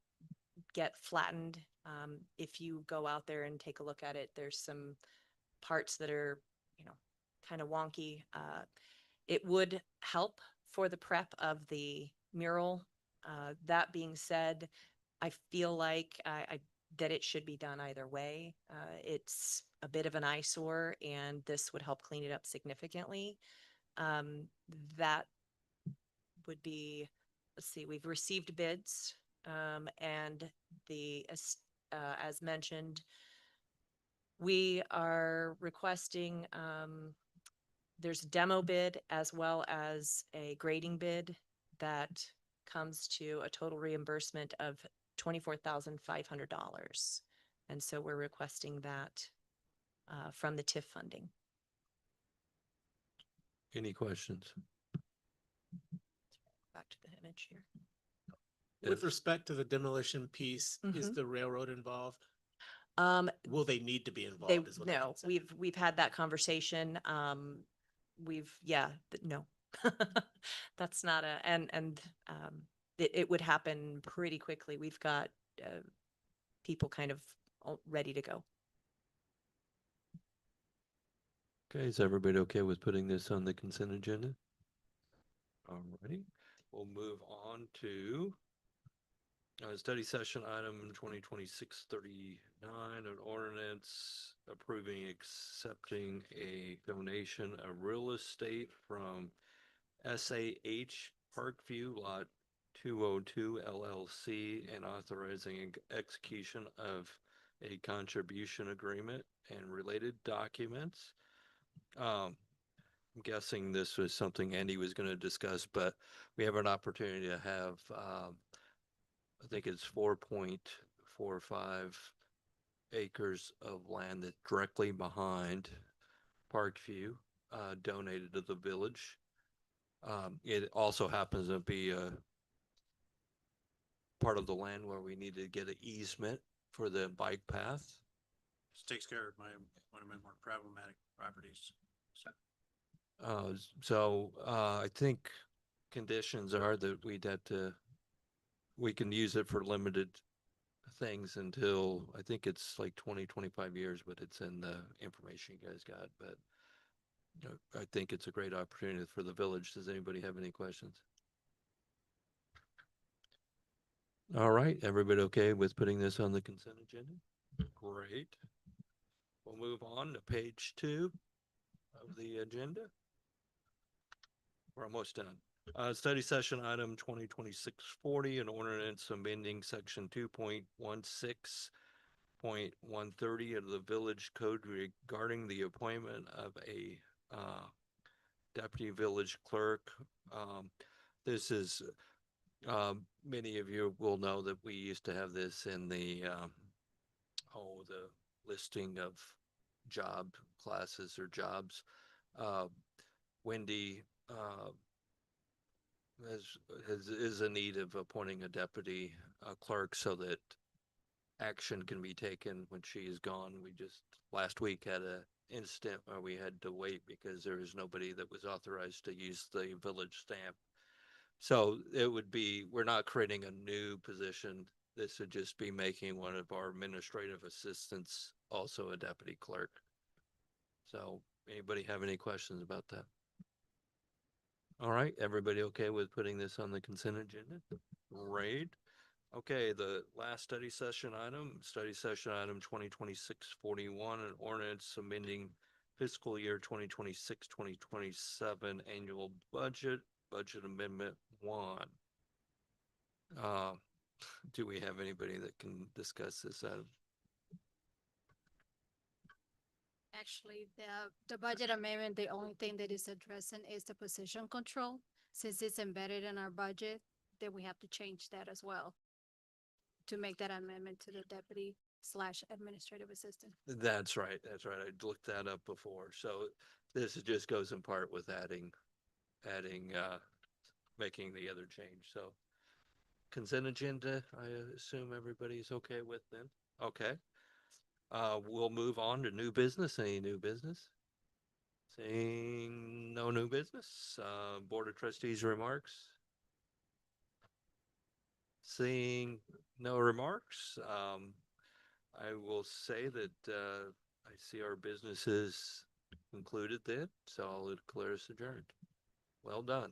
get flattened. If you go out there and take a look at it, there's some parts that are, kind of wonky. It would help for the prep of the mural. That being said, I feel like that it should be done either way. It's a bit of an eyesore, and this would help clean it up significantly. That would be, let's see, we've received bids, and as mentioned, we are requesting, there's a demo bid as well as a grading bid that comes to a total reimbursement of $24,500. And so we're requesting that from the TIF funding.
Any questions?
Back to the image here.
With
Yes.
respect to the demolition piece, is
Mhm.
the railroad involved?
Um,
Will they need to be
they,
involved? Is what I'm
no,
saying.
we've had that conversation. No, that's not it would happen pretty quickly. We've got, people kind of all ready to go.
Okay, is everybody okay with putting this on the consent agenda? Alrighty, we'll move on to study session item 2026-39, an ordinance approving accepting a donation of real estate from SAH Parkview Lot 202 LLC and authorizing execution of a contribution agreement and related documents. I'm guessing this was something Andy was going to discuss, but we have an opportunity to have, I think it's 4.45 acres of land that's directly behind Parkview, donated to the village. It also happens to be a part of the land where we need to get an easement for the bike path.
This takes care of one of my more problematic properties. So
I think conditions are that we can use it for limited things until, I think it's like 20-25 years, but it's in the information you guys got. But I think it's a great opportunity for the village. Does anybody have any questions? All right, everybody okay with putting this on the consent agenda? Great. We'll move on to page 2 of the agenda. We're almost done. Study session item 2026-40, an ordinance amending section 2.16.130 of the village code regarding the appointment of a deputy village clerk. This is, many of you will know that we used to have this in the listing of job classes or jobs. Wendy is in need of appointing a deputy clerk so that action can be taken when she is gone. We just last week had an incident where we had to wait because there was nobody that was authorized to use the village stamp. So it would be, we're not creating a new position. This would just be making one of our administrative assistants also a deputy clerk. So anybody have any questions about that? All right, everybody okay with putting this on the consent agenda? Great. Okay, the last study session item 2026-41, an ordinance amending fiscal year 2026-2027 annual budget amendment 1. Do we have anybody that can discuss this item?
Actually, the budget amendment, the only thing that is addressing is the position control. Since it's embedded in our budget, then we have to change that as well to make that amendment to the deputy / administrative assistant.
That's right. That's right. I looked that up before. So this just goes in part with making the other change. So consent agenda, I assume everybody's okay with then? Okay. We'll move on to new business. Any new business? Seeing no new business, Board of Trustees remarks. Seeing no remarks, I will say that, I see our business is concluded then, so I'll declare us adjourned. Well done.